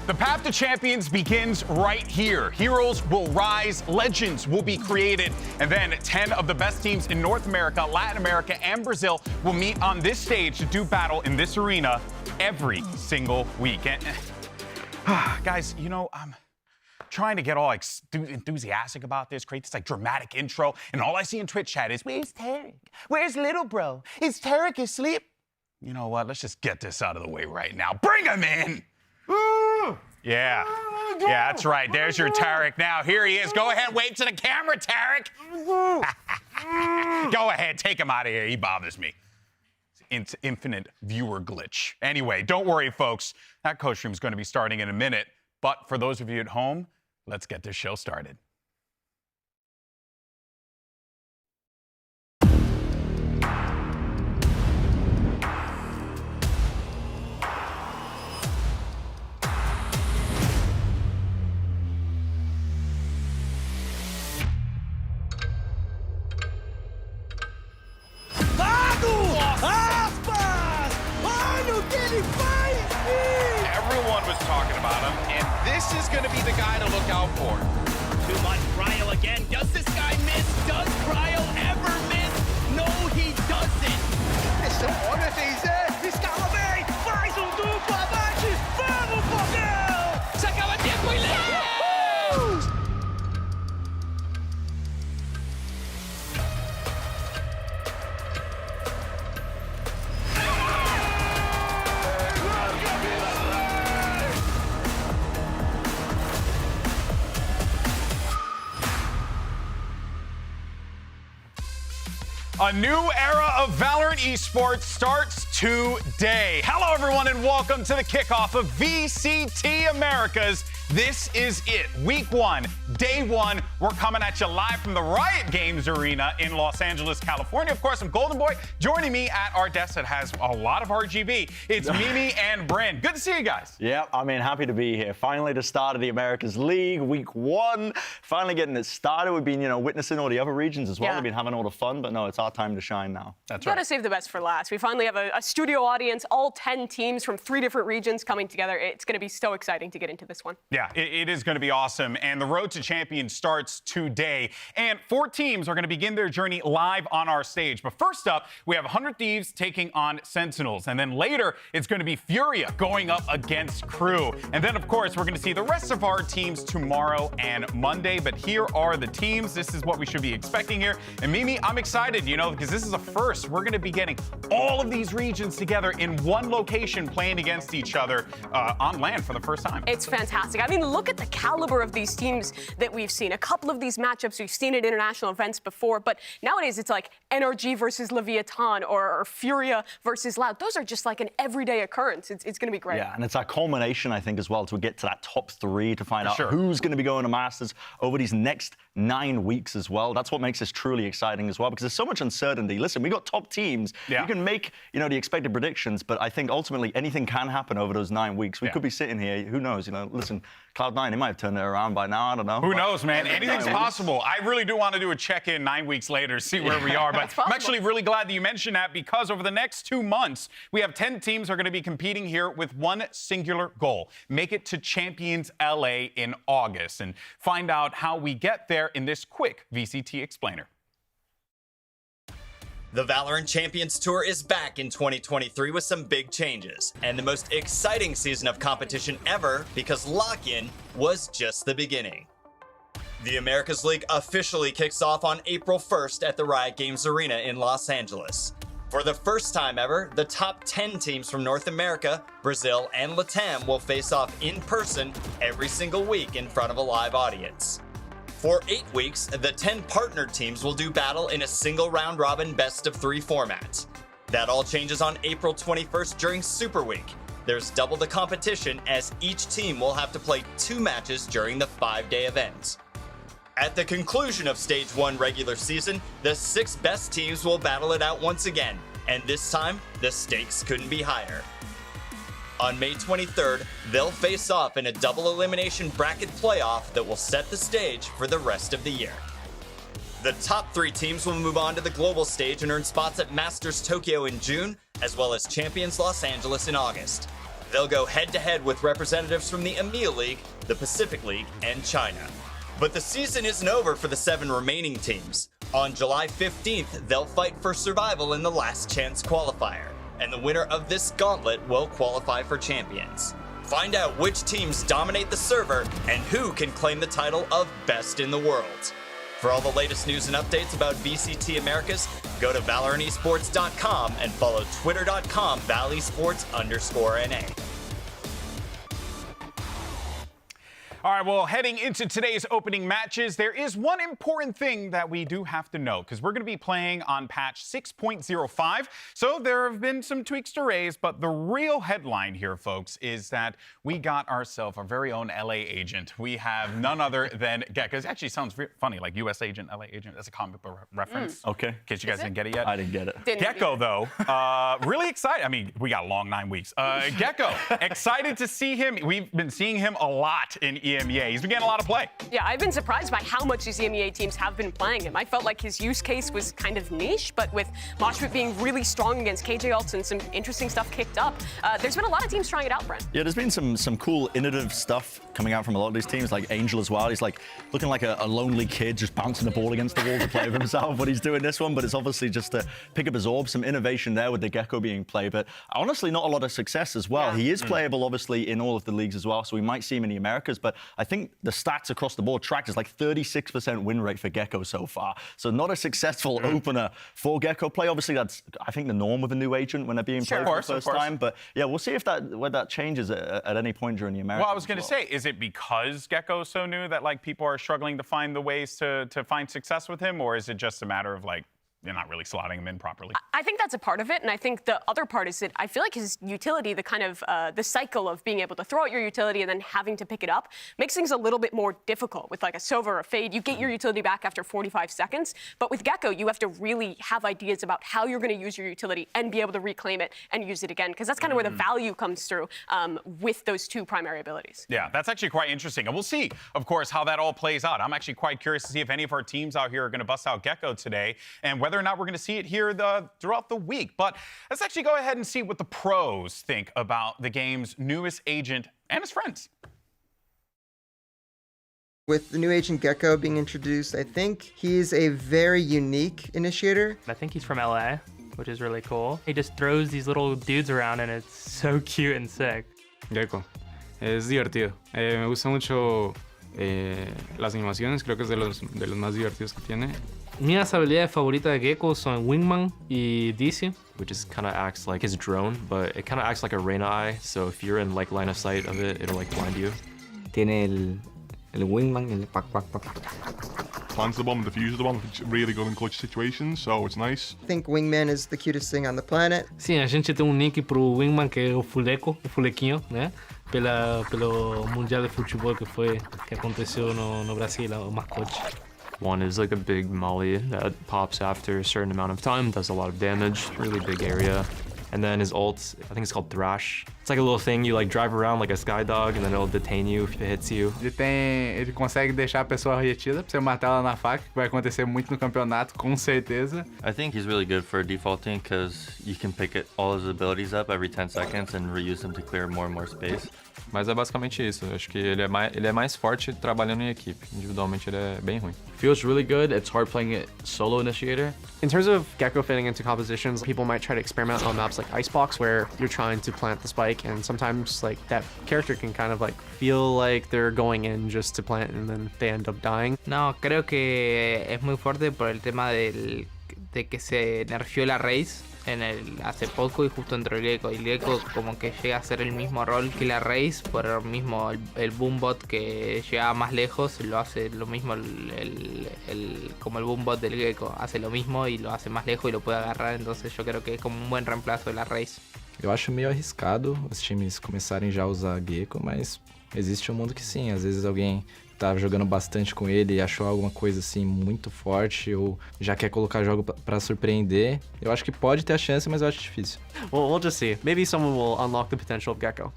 The path to champions begins right here. Heroes will rise, legends will be created, and then 10 of the best teams in North America, Latin America, and Brazil will meet on this stage to do battle in this arena every single week. And, guys, you know, I'm trying to get all enthusiastic about this, create this like dramatic intro, and all I see in Twitch chat is, where's Tarek? Where's little bro? Is Tarek asleep? You know what? Let's just get this out of the way right now. Bring him in! Yeah, that's right. There's your Tarek now. Here he is. Go ahead, wave to the camera, Tarek. Go ahead, take him out of here. He bothers me. It's infinite viewer glitch. Anyway, don't worry, folks. That coach room is going to be starting in a minute. But for those of you at home, let's get this show started. Everyone was talking about him, and this is going to be the guy to look out for. Too much Cryo again. Does this guy miss? Does Cryo ever miss? No, he doesn't. Essa hora fez escala bem, faz duplo abate, vamos, Fogão! Se acaba tempo e leva! A new era of Valorant esports starts today. Hello, everyone, and welcome to the kickoff of VCT Americas. This is it. Week 1, day 1. We're coming at you live from the Riot Games Arena in Los Angeles, California. Of course, I'm Golden Boy. Joining me at our desk that has a lot of RGB, it's Mimi and Bryn. Good to see you guys. Yeah, I mean, happy to be here. Finally, the start of the Americas League, week 1. Finally getting it started. We've been, witnessing all the other regions as well. Yeah. We've been having all the fun, but no, it's our time to shine now. That's Got right. to save the best for last. We finally have a studio audience, all 10 teams from 3 different regions coming together. It's going to be so exciting to get into this one. Yeah, it is going to be awesome. And the road to champions starts today. And 4 teams are going to begin their journey live on our stage. But first up, we have 100 Thieves taking on Sentinels. And then later, it's going to be Furia going up against Crew. And then, of course, we're going to see the rest of our teams tomorrow and Monday. But here are the teams. This is what we should be expecting here. And Mimi, I'm excited, because this is a first. We're going to be getting all of these regions together in one location playing against each other on land for the first time. It's fantastic. I mean, look at the caliber of these teams that we've seen. A couple of these matchups we've seen at international events before, but nowadays it's like NRG versus Leviathan or Furia versus Loud. Those are just like an everyday occurrence. It's going to be great. Yeah, and it's that culmination, I think, as well, to get to that top 3 to find out sure. who's going to be going to Masters over these next 9 weeks as well. That's what makes this truly exciting as well, because there's so much uncertainty. Listen, we got top teams. Yeah. You can make, the expected predictions, but I think ultimately anything can happen over those 9 weeks. We could be sitting here, who knows, listen, Cloud9, they might have turned it around by now, I don't know. Who knows, man? Anything's possible. I really do want to do a check-in 9 weeks later, see where we are. But I'm actually really glad that you mentioned that, because over the next 2 months, we have 10 teams that are going to be competing here with one singular goal: make it to Champions LA in August, and find out how we get there in this quick VCT explainer. The Valorant Champions Tour is back in 2023 with some big changes, and the most exciting season of competition ever, because lock-in was just the beginning. The Americas League officially kicks off on April 1st at the Riot Games Arena in Los Angeles. For the first time ever, the top 10 teams from North America, Brazil, and LATAM will face off in person every single week in front of a live audience. For 8 weeks, the 10 partnered teams will do battle in a single round-robin best-of-3 format. That all changes on April 21st during Super Week. There's double the competition, as each team will have to play 2 matches during the 5-day event. At the conclusion of Stage 1 regular season, the 6 best teams will battle it out once again, and this time, the stakes couldn't be higher. On May 23rd, they'll face off in a double elimination bracket playoff that will set the stage for the rest of the year. The top 3 teams will move on to the global stage and earn spots at Masters Tokyo in June, as well as Champions Los Angeles in August. They'll go head-to-head with representatives from the EMEA League, the Pacific League, and China. But the season isn't over for the 7 remaining teams. On July 15th, they'll fight for survival in the Last Chance Qualifier, and the winner of this gauntlet will qualify for champions. Find out which teams dominate the server and who can claim the title of Best in the World. For all the latest news and updates about VCT Americas, go to ValoranEsports.com and follow Twitter.com/ValEsports_NA. All right, well, heading into today's opening matches, there is one important thing that we do have to note, because we're going to be playing on patch 6.05. So there have been some tweaks to raise, but the real headline here, folks, is that we got ourselves our very own LA agent. We have none other than Gekko. It actually sounds funny, like US agent, LA agent. That's a comic book reference. Okay. In case you guys didn't get it yet. I didn't get it. Gekko, though, really excited. I mean, we got a long 9 weeks. Gekko, excited to see him. We've been seeing him a lot in EMEA. He's been getting a lot of play. Yeah, I've been surprised by how much these EMEA teams have been playing him. I felt like his use case was kind of niche, but with Moshpit being really strong against KJ ults and some interesting stuff kicked up, there's been a lot of teams trying it out, Brent. Yeah, there's been some cool, innovative stuff coming out from a lot of these teams, like Angel as well. He's like looking like a lonely kid just bouncing the ball against the wall to play with himself, but he's doing this one, but it's obviously just to pick up his orb, some innovation there with the Gekko being played, but honestly not a lot of success as well. Yeah. He is playable, obviously, in all of the leagues as well, so we might see him in the Americas, but I think the stats across the board tracked is like 36% win rate for Gekko so far. So not a successful opener for Gekko play. Obviously, that's, I think, the norm with a new agent when they're being played for the first time. But yeah, we'll see if that changes at any point during the Americas. Well, I was going to say, is it because Gekko is so new that like people are struggling to find the ways to find success with him, or is it just a matter of like they're not really slotting him in properly? I think that's a part of it, and I think the other part is that I feel like his utility, the kind of the cycle of being able to throw out your utility and then having to pick it up, makes things a little bit more difficult. With like a Sova or a Fade, you get your utility back after 45 seconds, but with Gekko, you have to really have ideas about how you're going to use your utility and be able to reclaim it and use it again, because that's kind of where the value comes through with those two primary abilities. Yeah, that's actually quite interesting, and we'll see, of course, how that all plays out. I'm actually quite curious to see if any of our teams out here are going to bust out Gekko today, and whether or not we're going to see it here throughout the week. But let's actually go ahead and see what the pros think about the game's newest agent and his friends. With the new agent Gekko being introduced, I think he's a very unique initiator. I think he's from LA, which is really cool. He just throws these little dudes around and it's so cute and sick. Gekko. Es divertido. Me gusta mucho las animaciones, creo que es de los más divertidos que tiene. Mis habilidades favoritas de Gekko son Wingman y DC. Which just kind of acts like his drone, but it kind of acts like a Reyna eye, so if you're in like line of sight of it, it'll like blind you. Tiene el Wingman, el pac. Plants the bomb and defuses the bomb, which is really good in clutch situations, so it's nice. I think Wingman is the cutest thing on the planet. Sim, a gente tem nick pro Wingman que é o Fuleco, o Fulequinho, né? Pelo Mundial de Futebol que aconteceu no Brasil, o mascote. One is like a big molly that pops after a certain amount of time, does a lot of damage, really big area. And then his ult, I think it's called Thrash. It's like a little thing, you like drive around like a sky dog and then it'll detain you if it hits you. Ele consegue deixar a pessoa retida pra você matar ela na faca, que vai acontecer muito no campeonato, com certeza. I think he's really good for defaulting because you can pick all his abilities up every 10 seconds and reuse them to clear more and more space. Mas é basicamente isso. Eu acho que ele é mais forte trabalhando em equipe. Individualmente ele é bem ruim. Feels really good. It's hard playing it solo initiator. In terms of Gekko fitting into compositions, people might try to experiment on maps like Icebox, where you're trying to plant the spike, and sometimes like that character can kind of like feel like they're going in just to plant and then they end up dying. No, creo que es muy fuerte por el tema de que se nerfeó la raíz hace poco y justo entró el Gekko, y el Gekko como que llega a hacer el mismo rol que la raíz, por el mismo el boombot que llega más lejos lo hace lo mismo como el boombot del Gekko, hace lo mismo y lo hace más lejos y lo puede agarrar, entonces yo creo que es como un buen reemplazo de la raíz. Eu acho meio arriscado os times começarem já a usar Gekko, mas existe um mundo que sim, às vezes alguém tá jogando bastante com ele e achou alguma coisa assim muito forte ou já quer colocar jogo pra surpreender. Eu acho que pode ter a chance, mas eu acho difícil. Well, we'll just see. Maybe someone will unlock the potential of Gekko.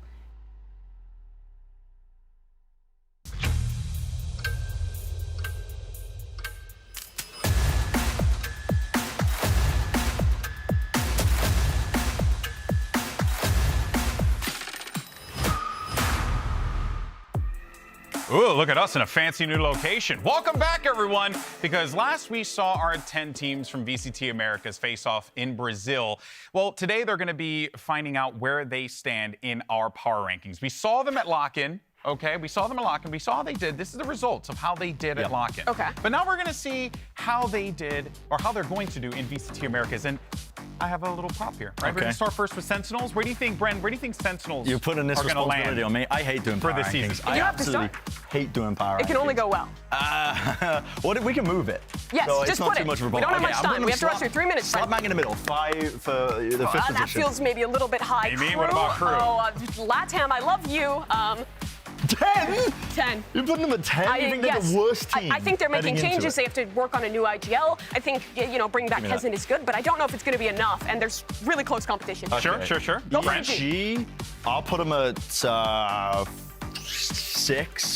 Ooh, look at us in a fancy new location. Welcome back, everyone, because last we saw our 10 teams from VCT Americas face off in Brazil. Well, today they're going to be finding out where they stand in our power rankings. We saw them at lock-in. Okay, we saw them at lock-in. We saw how they did. This is the results of how they did at lock-in. Okay. But now we're going to see how they did, or how they're going to do in VCT Americas. And I have a little prop here, right? We're going to start first with Sentinels. Where do you think, Bren, where do you think Sentinels You're putting this responsibility on me. I hate doing power for this rankings. season. I absolutely hate doing power rankings. It can only go well. What if we can move it? Yes, so just it's not put too it. much of a We problem. don't have much time. We have to rush through 3 minutes. Slap bang in the middle. 5 for the 5th position. That feels maybe a little bit high. Amy, what about crew? Oh, LATAM, I love you. 10? 10. You're putting them at 10? You think they're the worst team? I think they're making changes. They have to work on a new IGL. I think, bringing back Heineken is good, but I don't know if it's going to be enough. And there's really close competition. Okay. Sure. Go for EG, I'll put them at 6.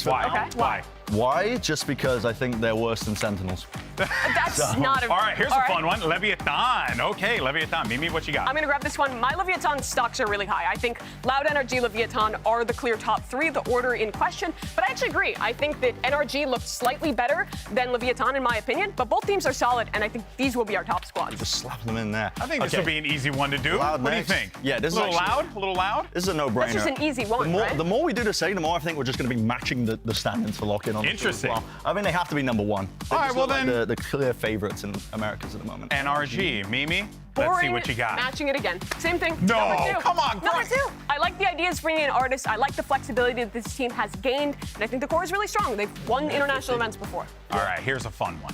Why? Okay. Why? Why? Just because I think they're worse than Sentinels. That's not a... All right, here's a fun one. Leviathan. Okay, Leviathan. Mimi, what you got? I'm going to grab this one. My Leviathan stocks are really high. I think Loud NRG, Leviathan are the clear top 3, the order in question. But I actually agree. I think that NRG looked slightly better than Leviathan, in my opinion. But both teams are solid, and I think these will be our top squads. Just slap them in there. I think this will be an easy one to do. Loud what next. do you think? Yeah, this is a little loud? This is a no-brainer. That's just an easy one, right? The more we do this segment, the more I think we're just going to be matching the standings for lock-in on Interesting. as well. I mean, they have to be number 1. All right, well then. Like the clear favorites in Americas at the moment. NRG. Mimi, Boring, let's see what you got. Matching it again. Same thing. No, Number 2. come on. Number 2. I like the ideas bringing in artists. I like the flexibility that this team has gained. And I think the core is really strong. They've won international events before. All right, here's a fun one.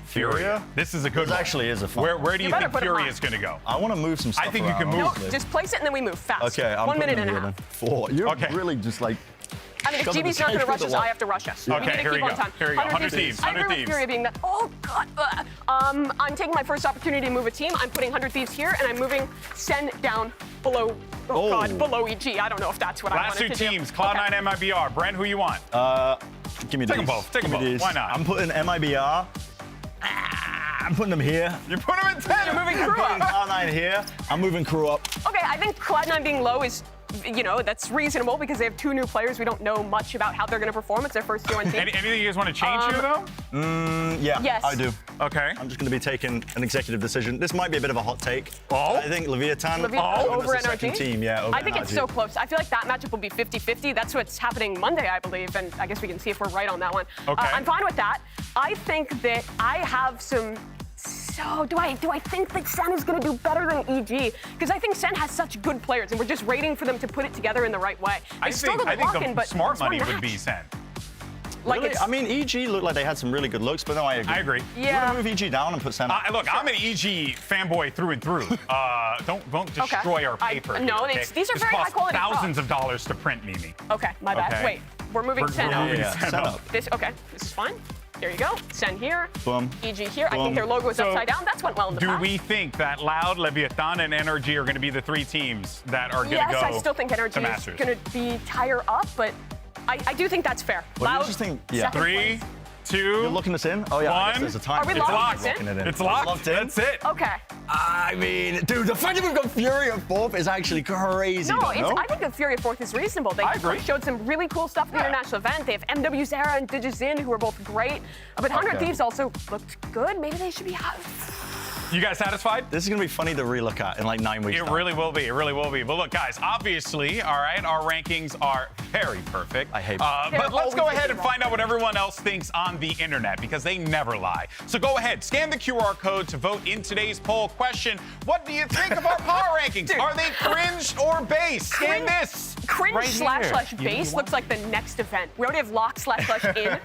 Furia? This is a good one. This actually is a fun one. Where do you think Furia is going to go? I want to move some stuff I think you can around. move. No, just place it and then we move fast. Okay, I'm 1 minute and a here half. then. 4. You're really just like... I mean, if shoving GB's the not going to tape rush through us, the I wall. have to rush us. Yeah. We need to Okay, here keep we on go. time. Here we go. 100 Thieves. I agree 100 with Thieves. Furia being that. Oh, God. I'm taking my first opportunity to move a team. I'm putting 100 Thieves here, and I'm moving Sen down below, below EG. I don't know if that's what I Last wanted to do. two teams, Cloud9, MIBR. Brent, who you want? Give me Take them both. Take them both. Why not? I'm putting MIBR. I'm putting them here. You put them in 10. You're moving crew I'm putting up. Cloud9 here. I'm moving crew up. Okay, I think Cloud9 being low is, that's reasonable because they have 2 new players. We don't know much about how they're going to perform. It's their first year on team. Anything you guys want to change here, though? Yeah, Yes. I do. Okay. I'm just going to be taking an executive decision. This might be a bit of a hot take. Oh? I think Leviathan Over as the second NRG? team. Yeah, over I think it's NRG. so close. I feel like that matchup will be 50-50. That's what's happening Monday, I believe, and I guess we can see if we're right on that one. Okay. I'm fine with that. I think that I have some... So, do I think that Sen is going to do better than EG? Because I think Sen has such good players, and we're just waiting for them to put it together in the right way. I think the smart money would be Sen. Like Really? I mean, EG looked like they had some really good looks, but no, I agree. I agree. Yeah. You want to move EG down and put Sen up? Look, I'm an EG fanboy through and through. Don't destroy our paper. No, here, these are This very costs high-quality thousands of dollars to print, Mimi. Okay, my bad. Okay. Wait, we're moving Sen up. Sen up. This is fine. There you go. Sen here. Boom. EG here. I Boom. think their logo is So, upside down. That's went well in the Do past. we think that Loud, Leviathan, and NRG are going to be the 3 teams that are going to go Yes, I still think to NRG is Masters? going to be higher up, but I do think that's fair. What do you Loud, just think? Yeah. second 3, place. 2, You're looking us in? Oh, yeah, I guess One. there's a time. Are we It's locked? locked. It's in? It's locked. in? That's it. Okay. I mean, dude, the fact that we've got Fury at 4th is actually crazy. No, though, I think the Fury of 4th is reasonable. They I agree. showed some really cool stuff at the international event. They have MW Zara and Digizin, who are both great. But 100 Thieves also looked good. Maybe they should be high. You guys satisfied? This is going to be funny to relook at in like 9 weeks. It time. really will be. It really will be. But look, guys, obviously, all right, our rankings are very perfect. I hate but let's go ahead and find out what everyone else thinks on the internet because they never lie. So go ahead, scan the QR code to vote in today's poll. Question: what do you think of our power rankings? Dude. Are they cringe or base? Scan this. Cringe right / here. base looks like the next event. We already have lock / in.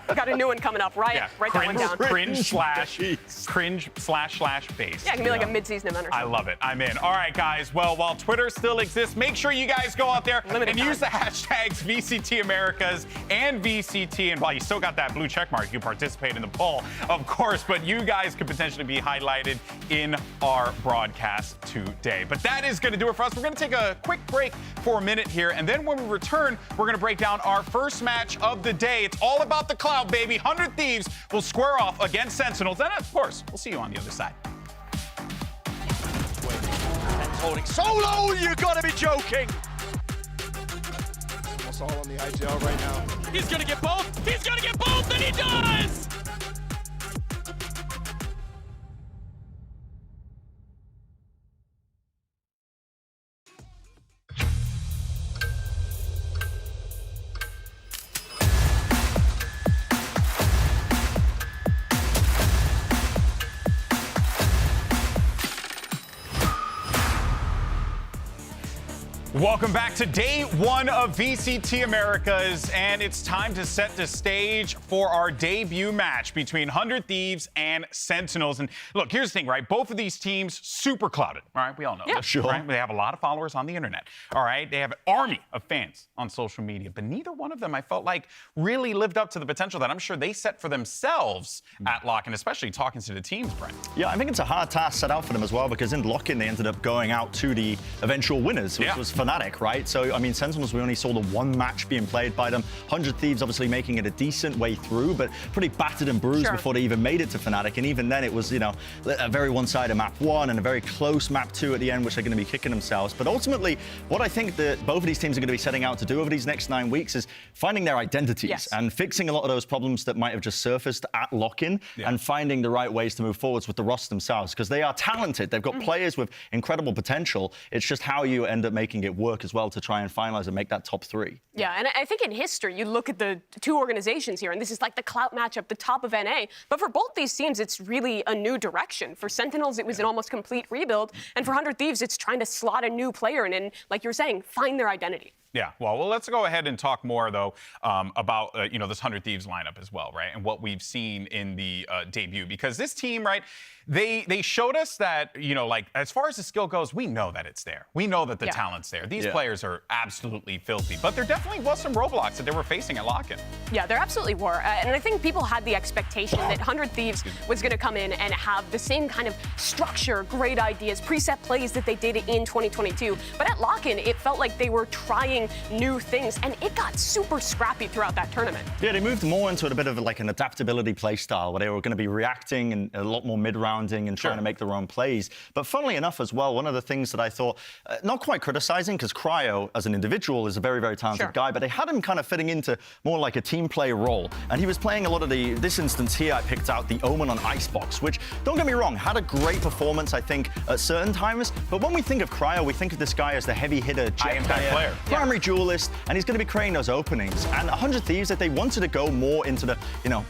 We got a new one coming up. Riot, Yeah, write that one down. cringe / base. Yeah, it can be like a mid-season event or I something. love it. I'm in. All right, guys. Well, while Twitter still exists, make sure you guys go out there Limited and time. use the hashtags VCT Americas and VCT. And while you still got that blue check mark, you participate in the poll, of course. But you guys could potentially be highlighted in our broadcast today. But that is going to do it for us. We're going to take a quick break for a minute here. And then when we return, we're going to break down our first match of the day. It's all about the cloud, baby. 100 Thieves will square off against Sentinels. And, of course, we'll see you on the other side. Holding so low, you gotta be joking. us all on the IGL right now. He's gonna get both! He's gonna get both, and he does! Welcome back to day one of VCT Americas, and it's time to set the stage for our debut match between 100 Thieves and Sentinels. And look, here's the thing, right? Both of these teams super clouded, all right? We all know this, sure. right? They have a lot of followers on the internet, all right? They have an army of fans on social media, but neither one of them, I felt like, really lived up to the potential that I'm sure they set for themselves at Lock-in, especially talking to the teams, Brent. Yeah, I think it's a hard task set out for them as well, because in Lock-in, they ended up going out to the eventual winners, which was Fnatic, right? So, I mean, Sentinels, we only saw the one match being played by them. 100 Thieves obviously making it a decent way through, but pretty battered and bruised before they even made it to Fnatic. And even then, it was, you know, a very one-sided map 1 and a very close map 2 at the end, which they're going to be kicking themselves. But ultimately, what I think that both of these teams are going to be setting out to do over these next 9 weeks is finding their identities and fixing a lot of those problems that might have just surfaced at Lock-in and finding the right ways to move forwards with the roster themselves, because they are talented. They've got players with incredible potential. It's just how you end up making it work as well to try and finalize and make that top 3. Yeah, and I think in history, you look at the two organizations here, and this is like the clout matchup, the top of NA. But for both these teams, it's really a new direction. For Sentinels, it was an almost complete rebuild. And for 100 Thieves, it's trying to slot a new player in and, like you were saying, find their identity. Yeah, well, let's go ahead and talk more, though, about, you know, this 100 Thieves lineup as well, right? And what we've seen in the debut. Because this team, right, they showed us that, you know, like, as far as the skill goes, we know that it's there. We know that the talent's there. These players are absolutely filthy. But there definitely was some roadblocks that they were facing at Lock-in. Yeah, there absolutely were. And I think people had the expectation that 100 Thieves was going to come in and have the same kind of structure, great ideas, preset plays that they did in 2022. But at Lock-in, it felt like they were trying new things, and it got super scrappy throughout that tournament. Yeah, they moved more into a bit of like an adaptability play style where they were going to be reacting and a lot more mid-rounding and trying to make their own plays. But funnily enough as well, one of the things that I thought, not quite criticizing, because Cryo as an individual is a very, very talented guy, but they had him kind of fitting into more like a team play role. And he was playing a lot of this instance here, I picked out the Omen on Icebox, which, don't get me wrong, had a great performance, I think, at certain times. But when we think of Cryo, we think of this guy as the heavy hitter, jet player, primary duelist, and he's going to be creating those openings. And 100 Thieves, that they wanted to go more into the, you know,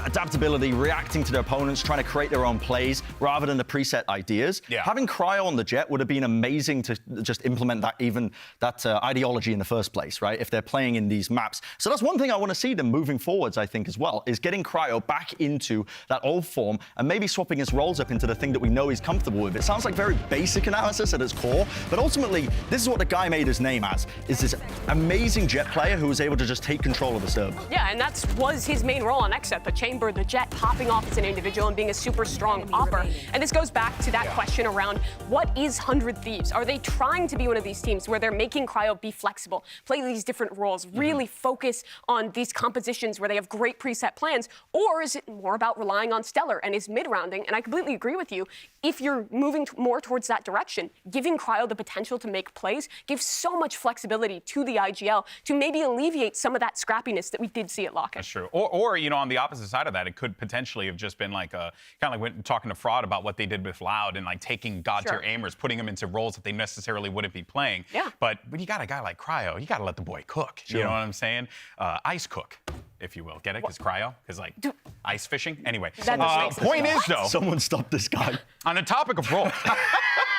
adaptability, reacting to their opponents, trying to create their own plays rather than the preset ideas. Having Cryo on the jet would have been amazing to just implement that ideology in the first place, right? If they're playing in these maps. So that's one thing I want to see them moving forwards, I think, as well, is getting Cryo back into that old form and maybe swapping his roles up into the thing that we know he's comfortable with. It sounds like very basic analysis at its core, but ultimately, this is what the guy made his name as, is this amazing jet player who was able to just take control of the server. Yeah, and that was his main role on XSET, the chamber, the jet, popping off as an individual and being a super strong opper. And this goes back to that question around what is 100 Thieves? Are they trying to be one of these teams where they're making Cryo be flexible, play these different roles, really focus on these compositions where they have great preset plans? Or is it more about relying on Stellar and his mid-rounding? And I completely agree with you. If you're moving more towards that direction, giving Cryo the potential to make plays gives so much flexibility to the IGL to maybe alleviate some of that scrappiness that we did see at Lock-in. That's true. Or, you know, on the opposite side of that, it could potentially have just been like kind of like when talking to Fraud about what they did with Loud and like taking God-tier aimers, putting them into roles that they necessarily wouldn't be playing. But when you got a guy like Cryo, you got to let the boy cook. You know what I'm saying? Ice cook, if you will. Get it? Because Cryo is like ice fishing. Anyway, point is, though. Someone stop this guy. On the topic of roles.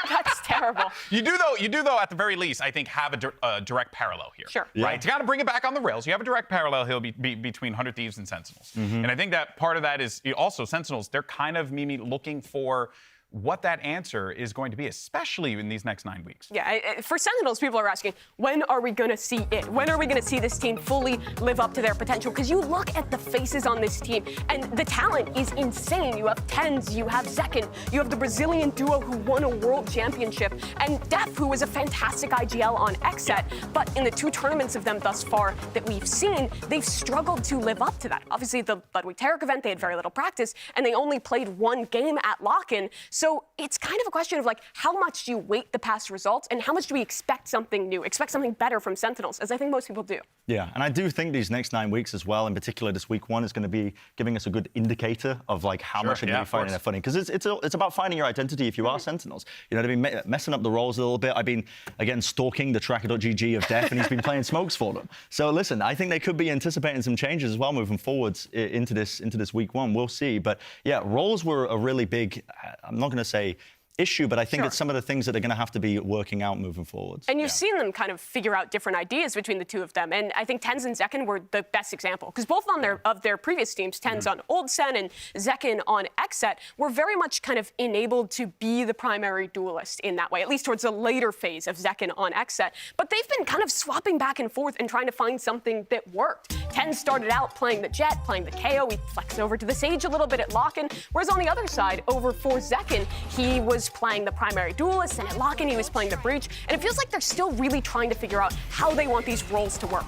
That's terrible. You do though, at the very least, I think, have a direct parallel here. Right? You got to bring it back on the rails. You have a direct parallel here between 100 Thieves and Sentinels. And I think that part of that is also Sentinels, they're kind of maybe looking for what that answer is going to be, especially in these next 9 weeks. Yeah, for Sentinels, people are asking, when are we going to see it? When are we going to see this team fully live up to their potential? Because you look at the faces on this team, and the talent is insane. You have Tens, you have Zekken, you have the Brazilian duo who won a world championship, and Def, who was a fantastic IGL on XSET, but in the 2 tournaments of them thus far that we've seen, they've struggled to live up to that. Obviously, the Ludwig Tarek event, they had very little practice, and they only played 1 game at Lock-in. So So it's kind of a question of like, how much do you weight the past results and how much do we expect something new, expect something better from Sentinels, as I think most people do. Yeah, and I do think these next 9 weeks as well, in particular this week 1, is going to be giving us a good indicator of like how much you're going to be finding their footing. Because it's about finding your identity if you are Sentinels. You know, they've been messing up the roles a little bit. I've been, again, stalking the tracker.gg of Def, and he's been playing smokes for them. So listen, I think they could be anticipating some changes as well moving forwards into this week 1. We'll see. But yeah, roles were a really big, I'm not going to say issue, but I think it's some of the things that they're going to have to be working out moving forwards. And you've seen them kind of figure out different ideas between the two of them. And I think Tens and Zekken were the best example, because both on their previous teams, Tens on Old Sen and Zekken on XSET, were very much kind of enabled to be the primary duelist in that way, at least towards the later phase of Zekken on XSET. But they've been kind of swapping back and forth and trying to find something that worked. Tens started out playing the Jet, playing the KO. He flexed over to the Sage a little bit at Lock-in, whereas on the other side, over for Zekken, he was playing the primary duelist, and at Lock-in he was playing the Breach, and it feels like they're still really trying to figure out how they want these roles to work.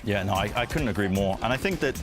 Yeah, no, I couldn't agree more. And I think that,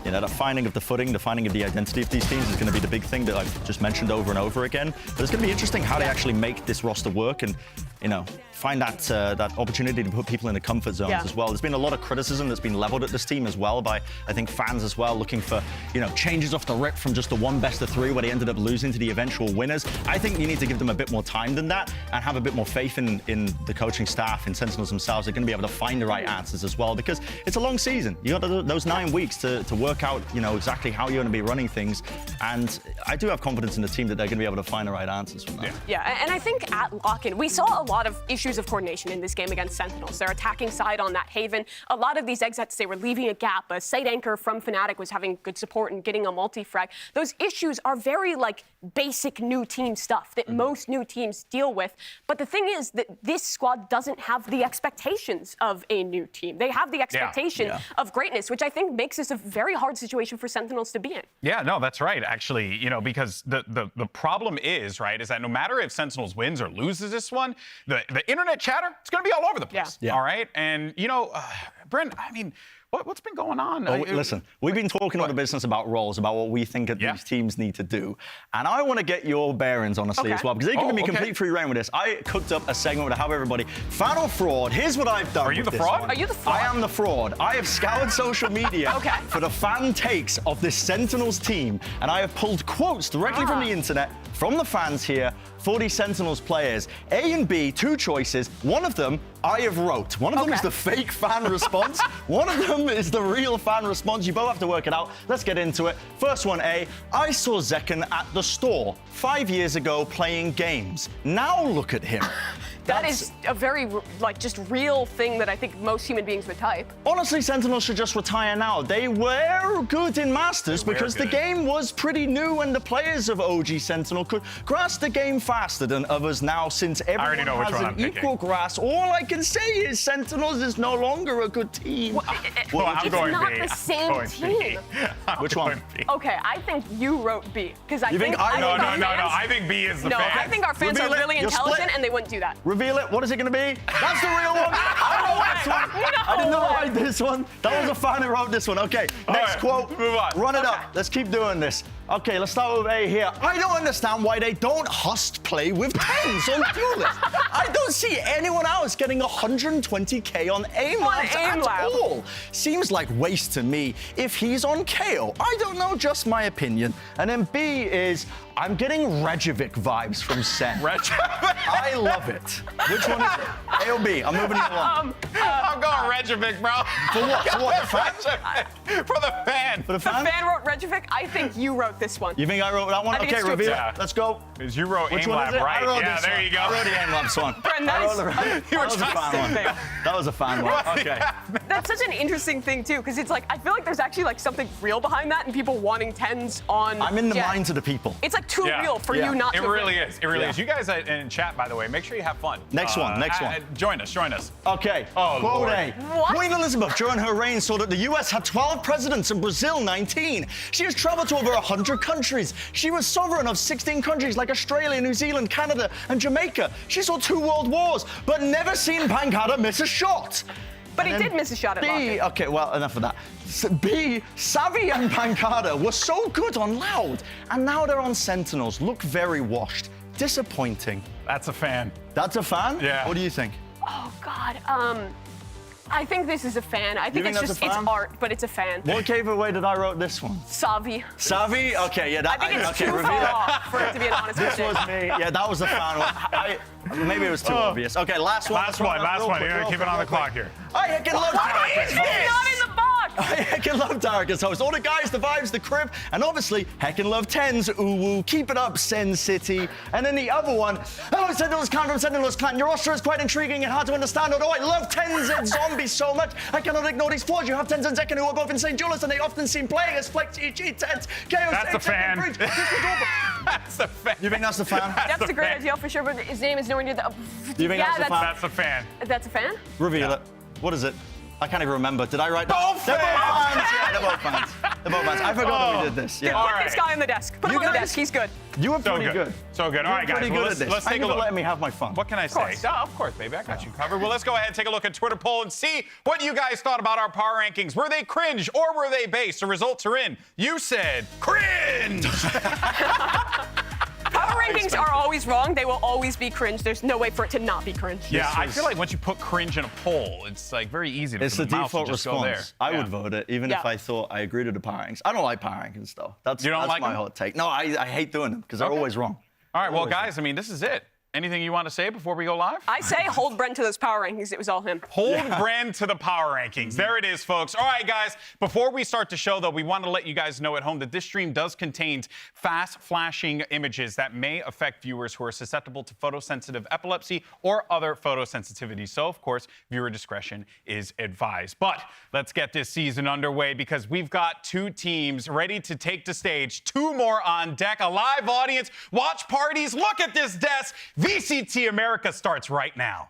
you know, the finding of the footing, the finding of the identity of these teams is going to be the big thing that I've just mentioned over and over again. But it's going to be interesting how they actually make this roster work and, you know, find that opportunity to put people in the comfort zones as well. There's been a lot of criticism that's been leveled at this team as well by, I think, fans as well, looking for, you know, changes off the rip from just the one best of 3 where they ended up losing to the eventual winners. I think you need to give them a bit more time than that and have a bit more faith in the coaching staff, in Sentinels themselves. They're going to be able to find the right answers as well, because it's a long season. You got those 9 weeks to work out, you know, exactly how you're going to be running things. And I do have confidence in the team that they're going to be able to find the right answers from that. Yeah, and I think at Lock-in, we saw a lot of issues of coordination in this game against Sentinels. Their attacking side on that Haven, a lot of these exits, they were leaving a gap. A site anchor from Fnatic was having good support and getting a multi-frag. Those issues are very, like, basic new team stuff that most new teams deal with. But the thing is that this squad doesn't have the expectations of a new team. They have the expectation of greatness, which I think makes this a very hard situation for Sentinels to be in. Yeah, no, that's right, actually, you know, because the problem is, right, is that no matter if Sentinels wins or loses this one, the internet chatter, it's going to be all over the place, all right? And, you know, Brent, I mean, what's been going on? Oh, listen, we've been talking on the business about roles, about what we think that these teams need to do. And I want to get your bearings, honestly, as well, because they're giving me complete free reign with this. I cooked up a segment to have everybody, fan or fraud. Here's what I've done. Are you the fraud? Are you the fraud? I am the fraud. I have scoured social media for the fan takes of this Sentinels team, and I have pulled quotes directly from the internet, from the fans here, for these Sentinels players. A and B, 2 choices. One of them I have wrote. One of them is the fake fan response. One of them is the real fan response. You both have to work it out. Let's get into it. First one, A. I saw Zekken at the store 5 years ago playing games. Now look at him. That is a very, like, just real thing that I think most human beings would type. Honestly, Sentinels should just retire now. They were good in Masters because the game was pretty new and the players of OG Sentinel could grasp the game faster than others now, since everyone has an equal grasp. All I can say is Sentinels is no longer a good team. It's not the same team. Which one? Okay, I think you wrote B. Because I think I think B is the fan. I think our fans are really intelligent and they wouldn't do that. Reveal it. What is it going to be? That's the real one. I know this one. I did not write this one. That was a fan who wrote this one. Okay, next quote. Move on. Run it up. Let's keep doing this. Okay, let's start with A here. I don't understand why they don't host play with Tens on Duelist. I don't see anyone else getting 120k on aim labs at all. Seems like waste to me. If he's on KO, I don't know, just my opinion. And then B is, I'm getting Reykjavik vibes from SEN. I love it. Which one is it? A or B? I'm moving it along. I'm going Reykjavik, bro. For what? For what? The fan? For the fan. For the fan? The fan wrote Reykjavik. I think you wrote this one. You think I wrote that one? Okay, reveal it. Let's go. Because you wrote Which aim one is lab, it? right? I wrote Yeah, this there one. you go. I wrote the aim labs one. You were That was a fan one. That was a fan one. Okay. That's such an interesting thing, too, because it's like, I feel like there's actually like something real behind that and people wanting Tens on. I'm in the minds of the people. It's like too real for you not to. It really is. It really is. You guys in chat, by the way, make sure you have fun. Next one. Join us. Okay. Oh, Quote Lord. A. What? Queen Elizabeth, during her reign, saw that the US had 12 presidents and Brazil 19. She has traveled to over 100 countries. She was sovereign of 16 countries like Australia, New Zealand, Canada, and Jamaica. She saw 2 world wars, but never seen Pancada miss a shot. But he did miss a shot at Lock-in. Okay, well, enough of that. B, Savvy and Pancada were so good on Loud, and now they're on Sentinels. Look very washed. Disappointing. That's a fan. That's a fan? Yeah. What do you think? Oh, God. I think this is a fan. I think think it's that's just, a it's fan? art, but it's a fan. What gave away that I wrote this one? Savi. Savi? Okay, yeah. That, I think it's okay, too reveal far it. off for it to be an honest This mistake. was me. Yeah, that was a fan one. Maybe it was too obvious. Okay, last one. Last one. You're going to keep it on the clock here. I heckin' love Why is he not in the box? I heckin' love Tarkus host. All the guys, the vibes, the crib, and obviously heckin' love Tens, Uwu, keep it up, Sen City. And then the other one, Sentinels clan from Sentinels clan. Your roster is quite intriguing and hard to understand, although I love Tens and Zombies so much, I cannot ignore these flaws. You have Tens and Zekken who are both insane duelists, and they often seem playing as Flex, EG, Tens, Chaos, That's a fan. That's a fan. You think that's the fan? That's a great idea for sure, but his name is nowhere near the... You think that's the fan? That's a fan. That's a fan? Reveal it. What is it? I can't even remember. Did I write that? Both They're both fans! fans. Yeah, they're both fans. They're both fans. I forgot that we did this. Yeah. Put this guy on the desk. Put him on the desk. He's good. You were So pretty good. So good. All right, guys. Pretty Well, good at this. let's Thank take you a for look. letting me have my fun. What can I say? Oh, of course, baby. I got you covered. Well, let's go ahead and take a look at Twitter poll and see what you guys thought about our power rankings. Were they cringe or were they based? The results are in. You said cringe. Power rankings are always wrong. They will always be cringe. There's no way for it to not be cringe. Yeah, I feel like once you put cringe in a poll, it's like very easy to It's the for the mouse to default just go there. response. I would vote it, even if I thought I agreed with the power rankings. I don't like power rankings, though. That's You don't like my them? hot take. No, I hate doing them because they're always wrong. All right, well, guys, I mean, this is it. Anything you want to say before we go live? I say hold Brent to those power rankings. It was all him. Hold Brand to the power rankings. There it is, folks. All right, guys. Before we start the show, though, we want to let you guys know at home that this stream does contain fast flashing images that may affect viewers who are susceptible to photosensitive epilepsy or other photosensitivity. So, of course, viewer discretion is advised. But let's get this season underway because we've got two teams ready to take the stage. Two more on deck. A live audience. Watch parties. Look at this desk. VCT America starts right now.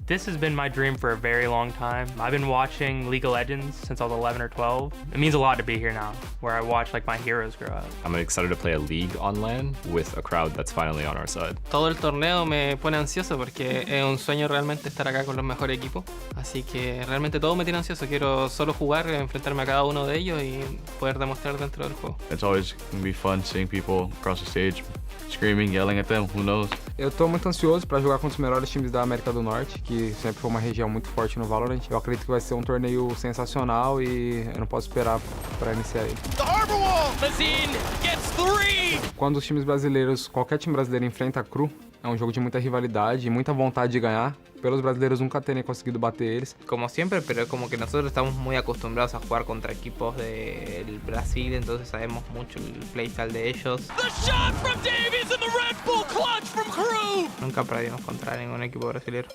This has been my dream for a very long time. I've been watching League of Legends since I was 11 or 12. It means a lot to be here now, where I watch like my heroes grow up. I'm excited to play a league on LAN with a crowd that's finally on our side. Todo el torneo me pone ansioso porque es un sueño realmente estar acá con los mejores equipos. Así que realmente todo me tiene ansioso. Quiero solo jugar, enfrentarme a cada uno de ellos y poder demostrar dentro del juego. It's always going to be fun seeing people across the stage, screaming, yelling at them, who knows? Eu tô muito ansioso para jogar contra os melhores times da América do Norte, que sempre foi uma região muito forte no Valorant. Eu acredito que vai ser um torneio sensacional e eu não posso esperar para iniciar ele. The harbor wall! Mazine gets 3! Quando os times brasileiros, qualquer time brasileiro enfrenta a Cru, é um jogo de muita rivalidade e muita vontade de ganhar, pelos brasileiros nunca terem conseguido bater eles. Como siempre, pero es como que nosotros estamos muy acostumbrados a jugar contra equipos del Brasil, entonces sabemos mucho el playstyle de ellos. The shot from Davies and the Red Bull clutch from Crew! Nunca perdimos contra ningún equipo brasileño.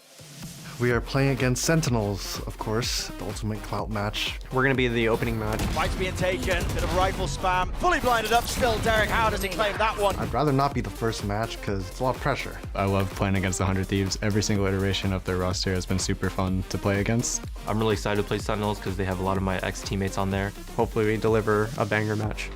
We are playing against Sentinels, of course, the ultimate clout match. We're going to be the opening match. Fight's being taken, bit of rifle spam, fully blinded up still. Derek, how does he claim that one? I'd rather not be the first match because it's a lot of pressure. I love playing against the 100 Thieves. Every single iteration of their roster has been super fun to play against. I'm really excited to play Sentinels because they have a lot of my ex-teammates on there. Hopefully we deliver a banger match.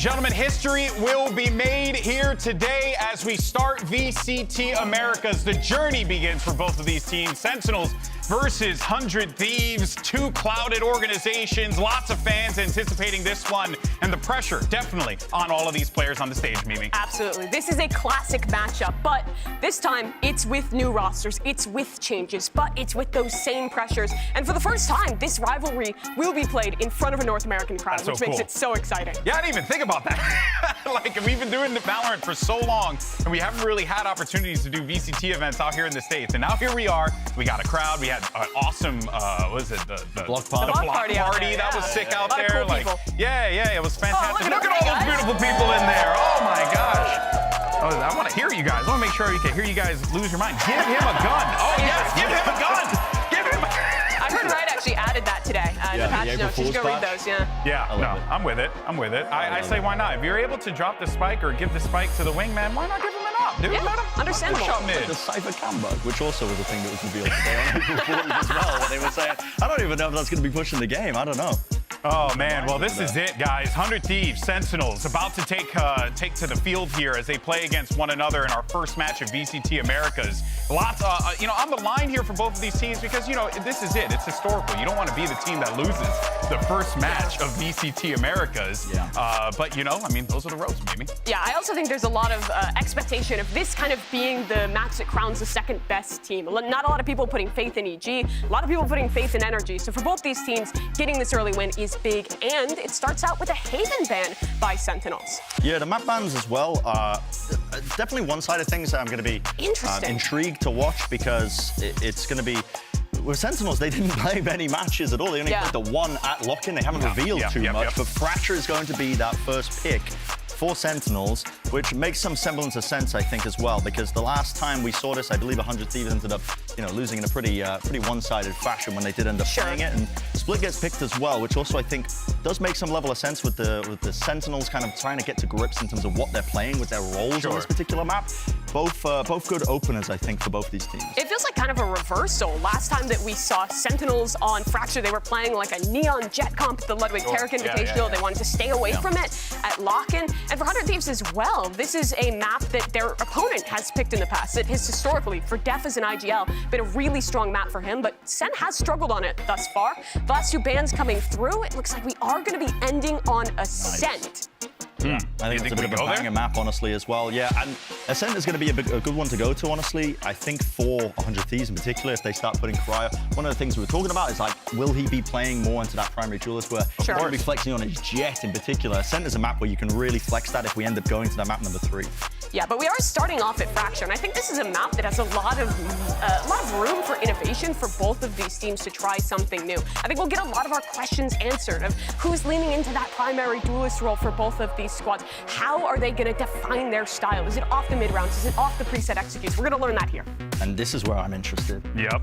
gentlemen, history will be made here today as we start VCT Americas. The journey begins for both of these teams. Sentinels versus 100 Thieves, two clouded organizations, lots of fans anticipating this one, and the pressure definitely on all of these players on the stage, Mimi. Absolutely. This is a classic matchup, but this time it's with new rosters, it's with changes, but it's with those same pressures. And for the first time, this rivalry will be played in front of a North American crowd, That's which so makes cool. it so exciting. Yeah, I didn't even think about that. Like, we've been doing the VALORANT for so long, and we haven't really had opportunities to do VCT events out here in the States. And now here we are. We got a crowd. We had an awesome, what is it? The block party. The block party out there, that yeah. was sick A out lot of there. cool Like, people. yeah, it was fantastic. look at Look at all that, those guys. beautiful people in there. Oh my gosh. Oh, I want to hear you guys. I want to make sure you can hear you guys lose your mind. Give him a gun. Oh yes, give him a gun. Give him. I heard Riot actually added that today. In the patch notes. You should go read those, yeah. Yeah, no, I'm with it. I say why not? If you're able to drop the spike or give the spike to the wingman, why not give him an up, dude? Yeah, Let him understandable. shot mid. The Cypher cam bug, which also was a thing that was revealed today on April Fool's as well, when they were saying, I don't even know if that's going to be pushing the game. I don't know. Oh man, well this is it, guys. 100 Thieves, Sentinels, about to take to the field here as they play against one another in our first match of VCT Americas. Lots, on the line here for both of these teams because this is it. It's historical. You don't want to be the team that loses the first match of VCT Americas. Yeah. But those are the ropes, maybe. Yeah, I also think there's a lot of expectation of this kind of being the match that crowns the second best team. Not a lot of people putting faith in EG, a lot of people putting faith in Energy. So for both these teams, getting this early win is big, and it starts out with a Haven ban by Sentinels. Yeah, the map bans as well. Definitely one side of things that I'm going to be intrigued to watch because it's going to be. With Sentinels, they didn't play many matches at all. They only played the one at lock-in. They haven't revealed too much, but Fracture is going to be that first pick for Sentinels, which makes some semblance of sense, I think, as well, because the last time we saw this, I believe 100 Thieves ended up, losing in a pretty one-sided fashion when they did end up playing it, and Split gets picked as well, which also I think does make some level of sense with the Sentinels kind of trying to get to grips in terms of what they're playing with their roles on this particular map. Both good openers, I think, for both these teams. It feels like kind of a reversal. Last time that we saw Sentinels on Fracture, they were playing like a neon jet comp at the Ludwig Tarek Invitational. They wanted to stay away from it at lock-in. And for 100 Thieves as well, this is a map that their opponent has picked in the past. It has historically, for Def as an IGL, been a really strong map for him, but Sen has struggled on it thus far. The last two bans coming through, it looks like we are going to be ending on Ascent. I think it's a bit of a banger map, honestly, as well. Yeah, and Ascent is going to be a good one to go to, honestly. I think for 100 Thieves in particular, if they start putting Cryo, one of the things we were talking about is, like, will he be playing more into that primary duelist where he's going to be flexing on his jet in particular? Ascent is a map where you can really flex that if we end up going to that map number 3. Yeah, but we are starting off at Fracture, and I think this is a map that has a lot of room for innovation for both of these teams to try something new. I think we'll get a lot of our questions answered of who's leaning into that primary duelist role for both of these squads. How are they going to define their style? Is it off the mid-rounds? Is it off the preset executes? We're going to learn that here. And this is where I'm interested. Yep.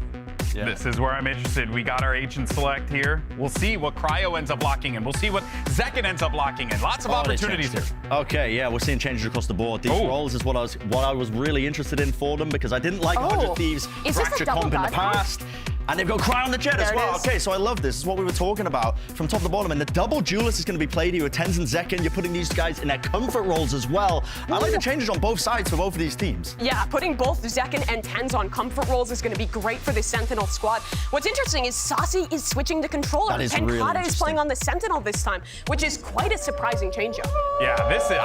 Yeah. This is where I'm interested. We got our agent select here. We'll see what Cryo ends up locking in. We'll see what Zekkin ends up locking in. Lots of opportunities here. Okay, yeah, we're seeing changes across the board. These roles is what I was really interested in for them because I didn't like 100 Thieves Fracture comp in the past. And they've got Cryo on the jet as well. Okay, so I love this. This is what we were talking about from top to bottom. And the double duelist is going to be played here with Tens and Zekkin. You're putting these guys in their comfort roles as well. I like the changes on both sides for both of these teams. Yeah, putting both Zekkin and Tens on comfort roles is going to be great for the Sentinel squad. What's interesting is Saucy is switching the controller. That is and really Kada is playing on the Sentinel this time, which is quite a surprising change-up. Yeah, this is,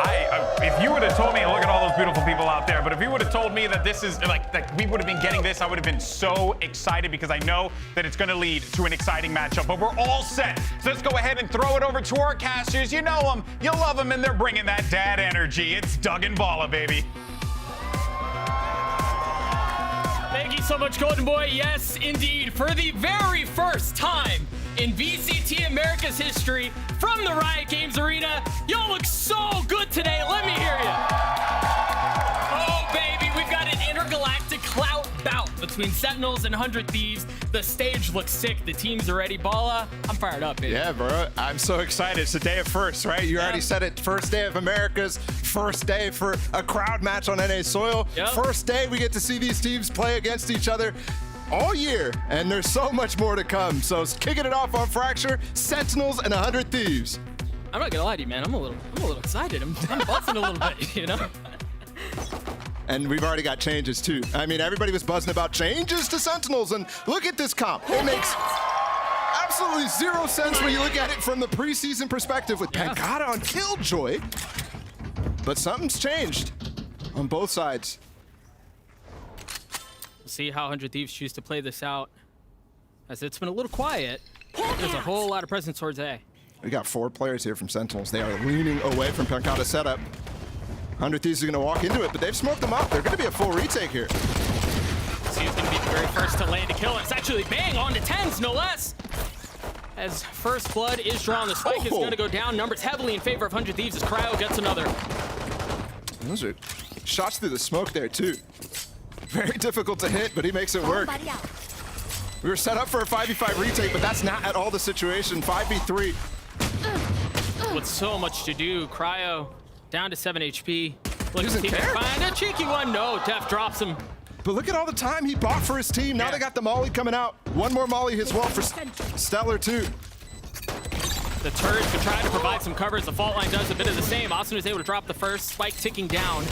if you would have told me, look at all those beautiful people out there, but if you would have told me that this is, like we would have been getting this, I would have been so excited because I know that it's going to lead to an exciting matchup, but we're all set. So let's go ahead and throw it over to our casters. You know them, you love them, and they're bringing that dad energy. It's Doug and Bala, baby. Thank you so much, Golden Boy. Yes, indeed. For the very first time in VCT America's history, from the Riot Games Arena, y'all look so good today. Let me hear you. Oh, baby, we've got an intergalactic clout bout between Sentinels and 100 Thieves. The stage looks sick. The teams are ready. Bala, I'm fired up, baby. Yeah, bro. I'm so excited. It's the day of firsts, right? You already said it. First day of America's. First day for a crowd match on NA soil. Yep. First day we get to see these teams play against each other all year, and there's so much more to come. So kicking it off on Fracture, Sentinels and 100 Thieves. I'm not gonna lie to you, man. I'm a little excited. I'm buzzing a little bit, you know. And we've already got changes too. I mean, everybody was buzzing about changes to Sentinels, and look at this comp. It makes absolutely zero sense when you look at it from the preseason perspective with Pancata on Killjoy. But something's changed on both sides. We'll see how 100 Thieves choose to play this out, as it's been a little quiet. There's a whole lot of presence towards A. We got 4 players here from Sentinels. They are leaning away from Pancata's setup. 100 Thieves are going to walk into it, but they've smoked them up. They're going to be a full retake here. So he's going to be the very first to land a kill, and it's actually bang on to 10s, no less. As first blood is drawn, the spike is going to go down. Numbers heavily in favor of 100 Thieves as Cryo gets another. Those are shots through the smoke there, too. Very difficult to hit, but he makes it work. We were set up for a 5v5 retake, but that's not at all the situation. 5v3. With so much to do, Cryo down to 7 HP. Looking to see if he can find a cheeky one. No, Def drops him. But look at all the time he bought for his team. Now they got the Molly coming out. One more Molly as well for Stellar, too. The turret could try to provide some cover as the fault line does a bit of the same. Austin is able to drop the first, spike ticking down.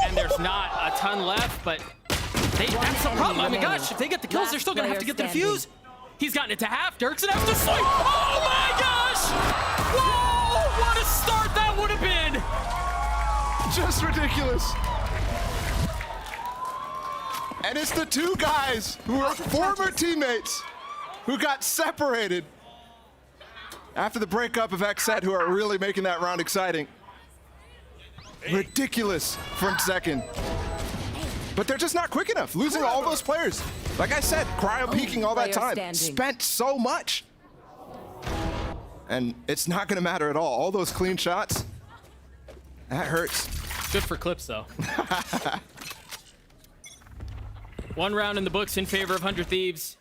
And there's not a ton left, but that's the problem. I mean, gosh, if they get the kills, they're still going to have to get the defuse. He's gotten it to half. Dirk's going to have to sleep. Oh, my gosh! Whoa! What a start that would have been! Just ridiculous. And it's the 2 guys who are former teammates who got separated after the breakup of XSET who are really making that round exciting. Ridiculous from second. But they're just not quick enough, losing all those players. Like I said, Cryo peaking all that time, spent so much. And it's not gonna matter at all. All those clean shots, that hurts. Good for clips, though. 1 round in the books in favor of 100 Thieves.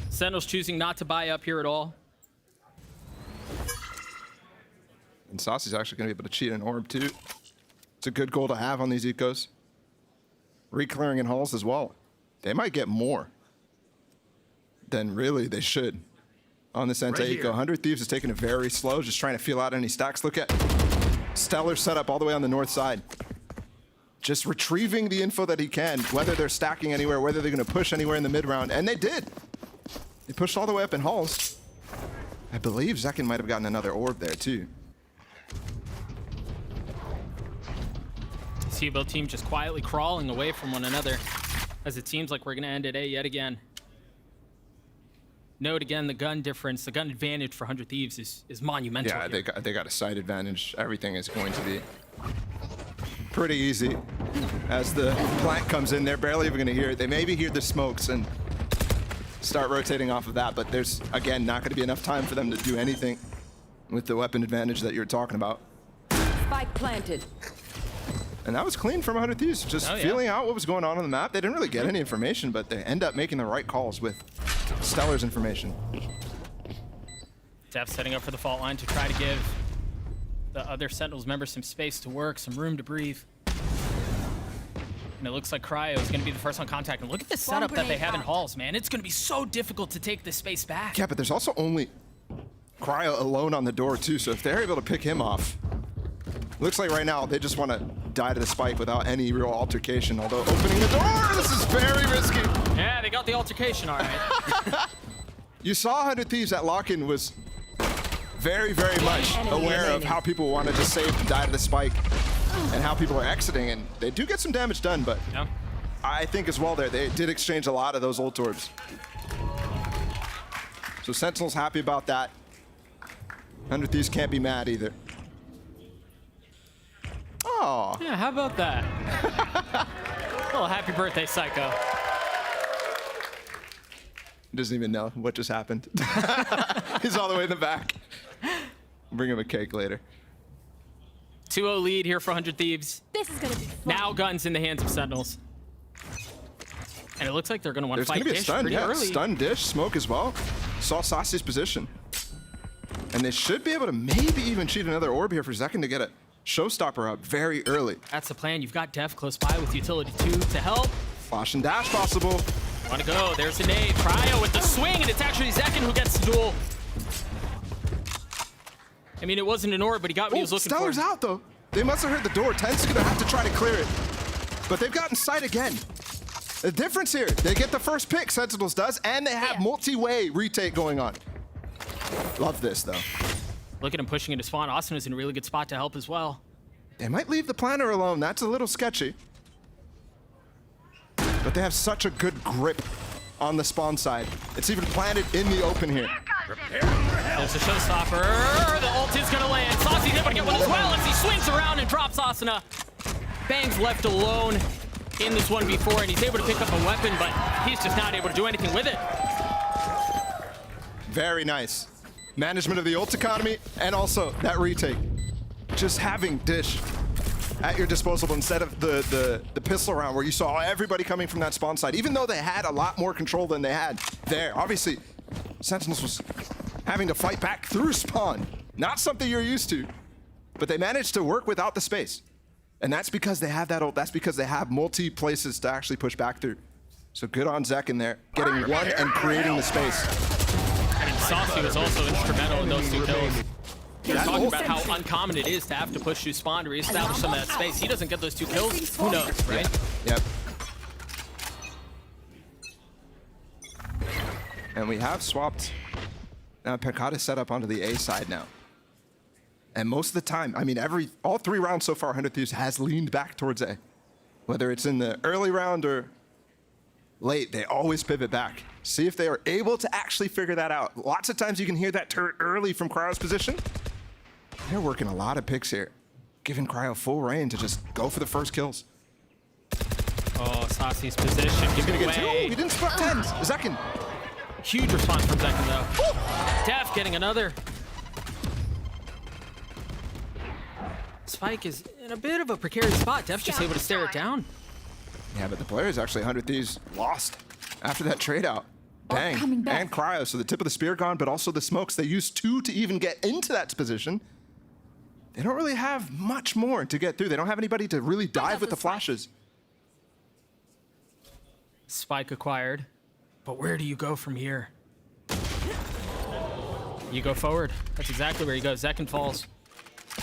Sentinels choosing not to buy up here at all. And Saucy's actually gonna be able to cheat an orb too. It's a good goal to have on these ecos. Reclearing in halls as well. They might get more than really they should on this Enta eco. 100 Thieves is taking it very slow, just trying to feel out any stacks. Look at Stellar setup all the way on the north side. Just retrieving the info that he can, whether they're stacking anywhere, whether they're gonna push anywhere in the mid round, and they did. They pushed all the way up in halls. I believe Zekken might have gotten another orb there too. See both teams just quietly crawling away from one another, as it seems like we're gonna end at A yet again. Note again the gun difference, the gun advantage for 100 Thieves is monumental. Yeah, they got a side advantage. Everything is going to be pretty easy. As the plant comes in, they're barely even gonna hear it. They maybe hear the smokes and start rotating off of that, but there's, again, not gonna be enough time for them to do anything with the weapon advantage that you're talking about. Spike planted. And that was clean from 100 Thieves, just feeling out what was going on the map. They didn't really get any information, but they end up making the right calls with Stellar's information. Def setting up for the fault line to try to give the other Sentinels members some space to work, some room to breathe. And it looks like Cryo is going to be the first on contact. And look at the setup that they have in halls, man. It's going to be so difficult to take this space back. Yeah, but there's also only Cryo alone on the door, too. So if they're able to pick him off, looks like right now they just want to die to the spike without any real altercation. Although opening the door, this is very risky. Yeah, they got the altercation, all right. You saw 100 Thieves at lock-in was very, very much aware of how people want to just save and die to the spike and how people are exiting, and they do get some damage done, but I think as well there, they did exchange a lot of those ult orbs. So Sentinel's happy about that. 100 Thieves can't be mad either. Oh. Yeah, how about that? Well, happy birthday, Psycho. He doesn't even know what just happened. He's all the way in the back. Bring him a cake later. 2-0 lead here for 100 Thieves. This is gonna be fun. Now guns in the hands of Sentinels. And it looks like they're gonna want to fight Dish pretty early. Stun Dish, smoke as well. Saw Saucy's position. And they should be able to maybe even cheat another orb here for Zekken to get a showstopper up very early. That's the plan. You've got Def close by with utility 2 to help. Flash and dash possible. Want to go. There's a nade. Cryo with the swing, and it's actually Zekken who gets the duel. I mean, it wasn't an orb, but he got what he was looking for. Stellar's out, though. They must have heard the door. Ten's gonna have to try to clear it. But they've gotten sight again. The difference here, they get the first pick, Sentinels does, and they have multi-way retake going on. Love this, though. Look at him pushing into spawn. Austin is in a really good spot to help as well. They might leave the planter alone. That's a little sketchy. But they have such a good grip on the spawn side. It's even planted in the open here. There's a showstopper. The ult is gonna land. Saucy's able to get one as well as he swings around and drops Asuna. Bang's left alone in this 1v4, and he's able to pick up a weapon, but he's just not able to do anything with it. Very nice. Management of the ult economy, and also that retake. Just having Dish at your disposal instead of the pistol round where you saw everybody coming from that spawn side, even though they had a lot more control than they had there. Obviously, Sentinels was having to fight back through spawn. Not something you're used to, but they managed to work without the space. And that's because they have that ult. That's because they have multi places to actually push back through. So good on Zek in there, getting one and creating the space. I mean, Saucy was also instrumental in those 2 kills. He was talking about how uncommon it is to have to push through spawn to reestablish some of that space. He doesn't get those 2 kills, who knows, right? Yep. And we have swapped now Pancada's set up onto the A side now. And most of the time, I mean, all 3 rounds so far, 100 Thieves has leaned back towards A. Whether it's in the early round or late, they always pivot back. See if they are able to actually figure that out. Lots of times you can hear that turret early from Cryo's position. They're working a lot of picks here, giving Cryo full reign to just go for the first kills. Oh, Saucy's position, He's giving gonna get 2. away. He didn't spot 10. Zekin. Huge response from Zekin, though. Def getting another. Spike is in a bit of a precarious spot. Def's just able to stare it down. Yeah, but the players actually, 100 Thieves, lost after that trade out. Bang, and Cryo, so the tip of the spear gone, but also the smokes. They used 2 to even get into that position. They don't really have much more to get through. They don't have anybody to really dive with the flashes. Spike acquired, but where do you go from here? You go forward. That's exactly where you go. Zekin falls.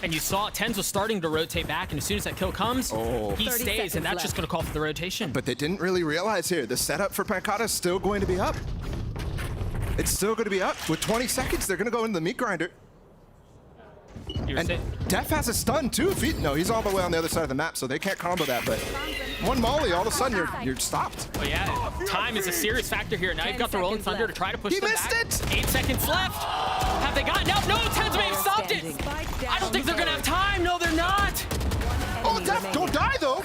And you saw Tens was starting to rotate back, and as soon as that kill comes, he stays, and that's just going to call for the rotation. But they didn't really realize here, the setup for Pancada is still going to be up. It's still going to be up. With 20 seconds, they're going to go into the meat grinder. And Def has a stun too. No, he's all the way on the other side of the map, so they can't combo that. But one molly, all of a sudden you're stopped. Oh yeah, time is a serious factor here. Now you've got the Rolling Thunder to try to push them back. He missed it! 8 seconds left. Have they gotten out? No, Tens may have stopped it. I don't think they're gonna have time. No, they're not. Oh, Def, don't die though.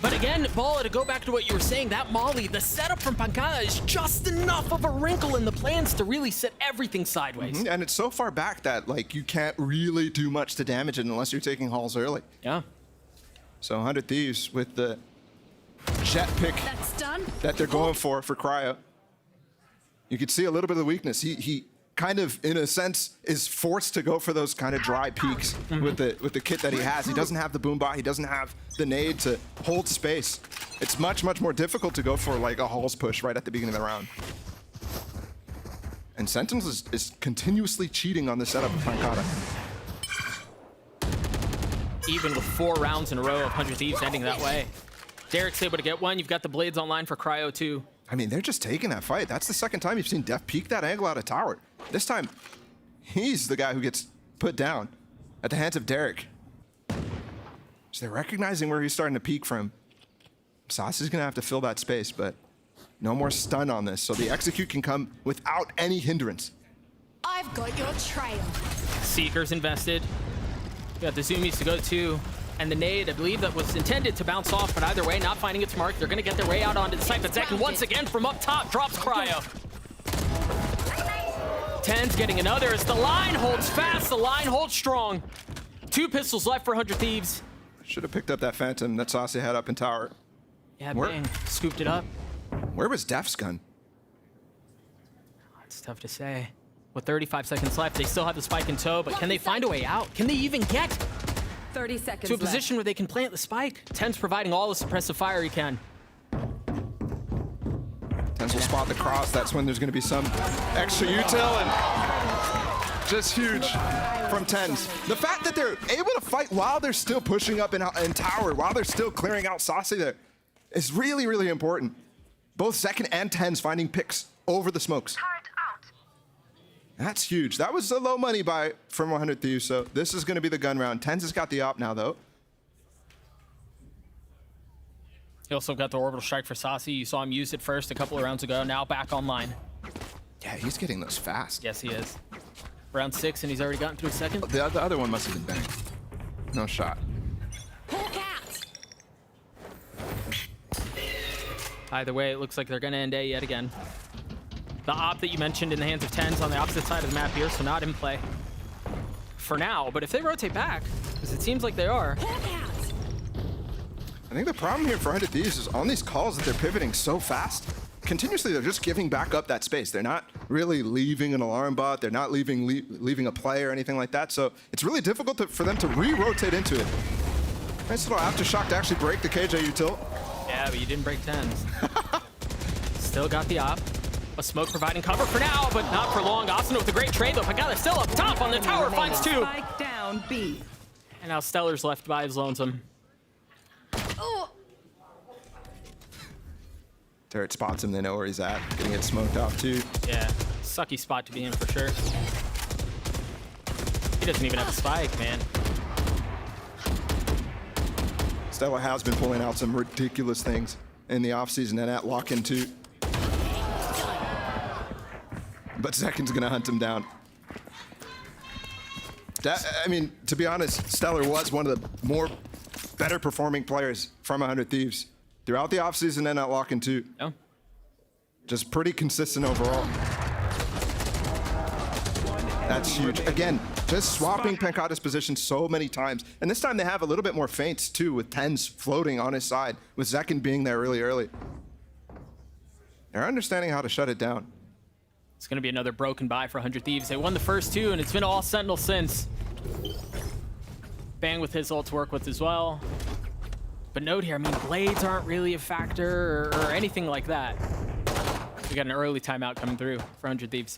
But again, Balla, to go back to what you were saying, that molly, the setup from Pancada is just enough of a wrinkle in the plans to really set everything sideways. And it's so far back that like you can't really do much to damage it unless you're taking halls early. Yeah. So 100 Thieves with the jet pick that they're going for Cryo. You can see a little bit of the weakness. He kind of, in a sense, is forced to go for those kind of dry peaks with the kit that he has. He doesn't have the boombot. He doesn't have the nade to hold space. It's much, much more difficult to go for like a halls push right at the beginning of the round. And Sentinels is continuously cheating on the setup of Pancada. Even with 4 rounds in a row of 100 Thieves ending that way. Derek's able to get one. You've got the blades online for Cryo too. I mean, they're just taking that fight. That's the second time you've seen Def peek that angle out of tower. This time, he's the guy who gets put down at the hands of Derek. So they're recognizing where he's starting to peek from. Saucy's gonna have to fill that space, but no more stun on this, so the execute can come without any hindrance. I've got your trail. Seeker's invested. We got the zoomies to go to. And the nade, I believe that was intended to bounce off, but either way, not finding its mark. They're going to get their way out onto the site, but Zekin once again from up top drops Cryo. Ten's getting another as the line holds fast, the line holds strong. 2 pistols left for 100 Thieves. Should have picked up that Phantom that Saucy had up in tower. Yeah, bang, scooped it up. Where was Def's gun? It's tough to say. With 35 seconds left, they still have the spike in tow, but can they find a way out? Can they even get 30 seconds to a position where they can plant the spike? Ten's providing all the suppressive fire he can. Ten's Tens will spot the cross. That's when there's going to be some extra util, and just huge from Tens. The fact that they're able to fight while they're still pushing up in tower, while they're still clearing out Saucy there, is really, really important. Both Second and Tens finding picks over the smokes. That's huge. That was a low money buy from 100 Thieves, so this is going to be the gun round. Tens has got the op now, though. He also got the orbital strike for Saucy. You saw him use it first a couple of rounds ago, now back online. Yeah, he's getting those fast. Yes, he is. Round 6, and he's already gotten through a second. The other one must have been banged. No shot. Either way, it looks like they're going to end A yet again. The op that you mentioned in the hands of Tens on the opposite side of the map here, so not in play for now. But if they rotate back, because it seems like they are. I think the problem here for 100 Thieves is on these calls that they're pivoting so fast. Continuously, they're just giving back up that space. They're not really leaving an alarm bot. They're not leaving a play or anything like that. So it's really difficult for them to re-rotate into it. Nice little aftershock to actually break the KJ util. Yeah, but you didn't break Tens. Still got the op. A smoke providing cover for now, but not for long. Austin with a great trade, though. Pagata still up top on the tower, finds 2. Spike down B. And now Stellar's left by his lonesome. Turret spots him, they know where he's at. Getting it smoked off, too. Yeah, sucky spot to be in for sure. He doesn't even have a spike, man. Stellar has been pulling out some ridiculous things in the offseason and at lock-in, too. But Second's gonna hunt him down. I mean, to be honest, Stellar was one of the more better performing players from 100 Thieves throughout the offseason and at lock-in too. Oh. Just pretty consistent overall. That's huge. Again, just swapping Pancata's position so many times. And this time they have a little bit more feints too, with Tens floating on his side, with Zekin being there really early. They're understanding how to shut it down. It's going to be another broken buy for 100 Thieves. They won the first 2, and it's been all Sentinels since. Bang with his ult to work with as well. But note here, I mean, blades aren't really a factor or anything like that. We got an early timeout coming through for 100 Thieves.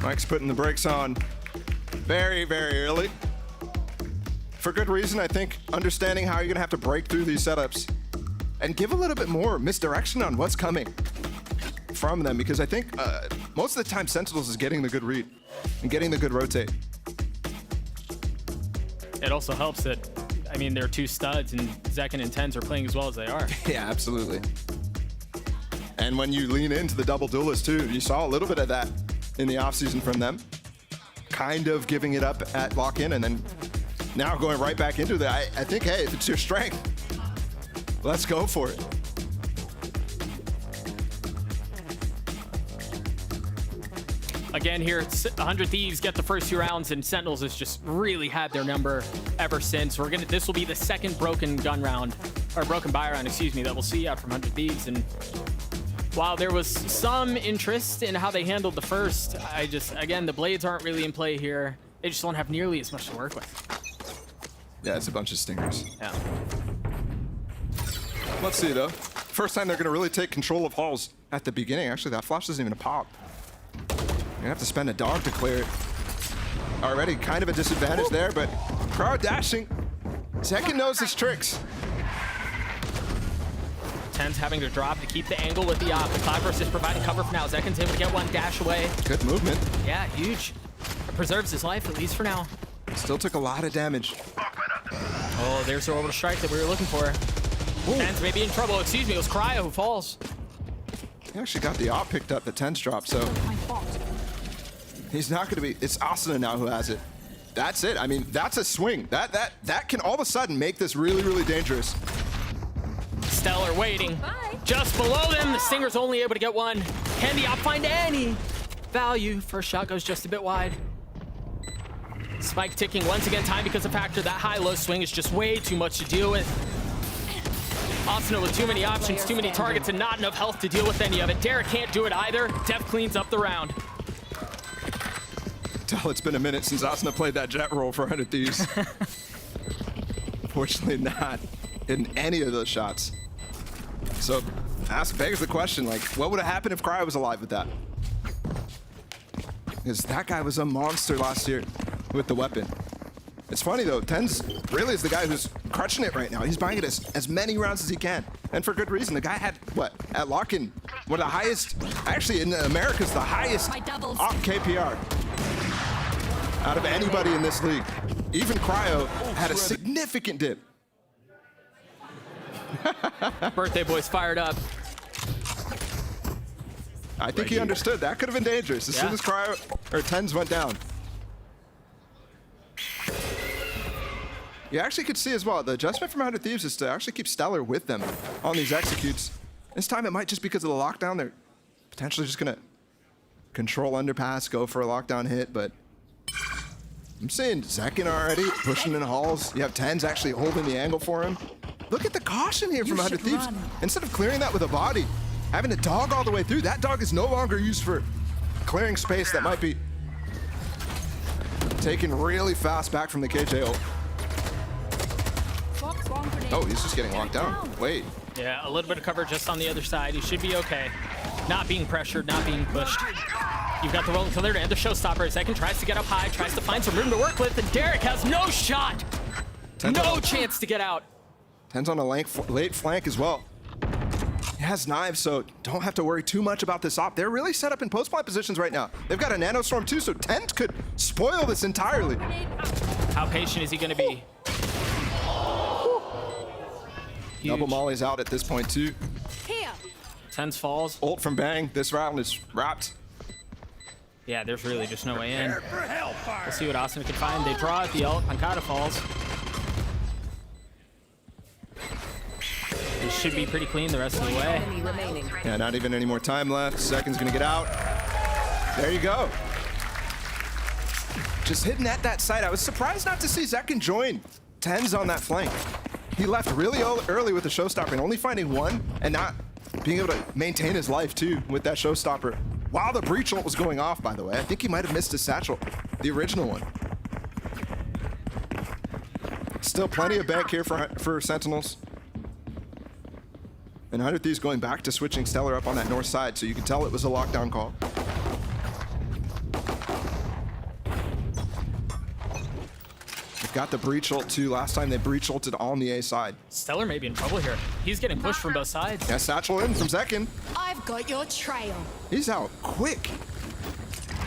Mike's putting the brakes on very, very early. For good reason, I think, understanding how you're going to have to break through these setups and give a little bit more misdirection on what's coming from them, because I think most of the time Sentinels is getting the good read and getting the good rotate. It also helps that, I mean, they're 2 studs, and Zekin and Tens are playing as well as they are. Yeah, absolutely. And when you lean into the double duelist too, you saw a little bit of that in the offseason from them. Kind of giving it up at lock-in and then now going right back into that. I think, hey, if it's your strength, let's go for it. Again here, 100 Thieves get the first 2 rounds, and Sentinels has just really had their number ever since. This will be the second broken gun round, or broken buy round, excuse me, that we'll see out from 100 Thieves. And while there was some interest in how they handled the first, again, the blades aren't really in play here. They just don't have nearly as much to work with. Yeah, it's a bunch of stingers. Yeah. Let's see though. First time they're gonna really take control of halls at the beginning. Actually, that flash isn't even a pop. You're gonna have to spend a dog to clear it. Already kind of a disadvantage there, but crowd dashing. Zekin knows his tricks. Tens having to drop to keep the angle with the op. The Cloudburst is providing cover for now. Zekin's able to get 1 dash away. Good movement. Yeah, huge. It preserves his life, at least for now. Still took a lot of damage. Oh, there's the orbital strike that we were looking for. Tens may be in trouble. Excuse me, it was Cryo who falls. He actually got the op picked up, the Tens drop, so he's not going to be. It's Asuna now who has it. That's it. I mean, that's a swing. That can all of a sudden make this really, really dangerous. Stellar waiting. Just below them, the Stinger's only able to get 1. Can the op find any value? First shot goes just a bit wide. Spike ticking once again, time because of factor. That high-low swing is just way too much to deal with. Asuna with too many options, too many targets, and not enough health to deal with any of it. Derek can't do it either. Def cleans up the round. Tell it's been a minute since Asuna played that jet roll for 100 Thieves. Fortunately not. in any of those shots. So begs the question, like, what would have happened if Cryo was alive with that? Because that guy was a monster last year with the weapon. It's funny though, Tens really is the guy who's crushing it right now. He's buying it as many rounds as he can. And for good reason. The guy had, what, at lock-in, one of the highest, actually in America's the highest op KPR out of anybody in this league. Even Cryo had a significant dip. Birthday boy's fired up. I think he understood. That could have been dangerous as soon as Cryo, or Tens went down. You actually could see as well, the adjustment from 100 Thieves is to actually keep Stellar with them on these executes. This time it might just because of the lockdown, they're potentially just gonna control underpass, go for a lockdown hit, but I'm seeing Zekin already pushing in halls. You have Tens actually holding the angle for him. Look at the caution here from 100 Thieves. Instead of clearing that with a body, having a dog all the way through, that dog is no longer used for clearing space that might be taken really fast back from the KJO. Oh, he's just getting locked down. Wait. Yeah, a little bit of cover just on the other side. He should be okay. Not being pressured, not being pushed. You've got the rolling killer to end the showstopper. Second tries to get up high, tries to find some room to work with, and Derek has no shot. No chance to get out. Tens on a late flank as well. He has knives, so don't have to worry too much about this op. They're really set up in post-plant positions right now. They've got a nanostorm too, so Tens could spoil this entirely. How patient is he going to be? Double Molly's out at this point too. Here. Tens falls. Ult from Bang. This round is wrapped. Yeah, there's really just no way in. We'll see what Austin can find. They draw at the ult. Pancada falls. It should be pretty clean the rest of the way. Yeah, not even any more time left. Second's gonna get out. There you go. Just hitting at that site. I was surprised not to see Zekin join Tens on that flank. He left really early with the showstopper and only finding one and not being able to maintain his life too with that showstopper. While the breach ult was going off, by the way. I think he might have missed his satchel, the original one. Still plenty of bank here for Sentinels. And 100 Thieves going back to switching Stellar up on that north side, so you can tell it was a lockdown call. They've got the breach ult too. Last time they breach ulted on the A side. Stellar may be in trouble here. He's getting pushed from both sides. Yeah, satchel in from Zekin. I've got your trail. He's out quick.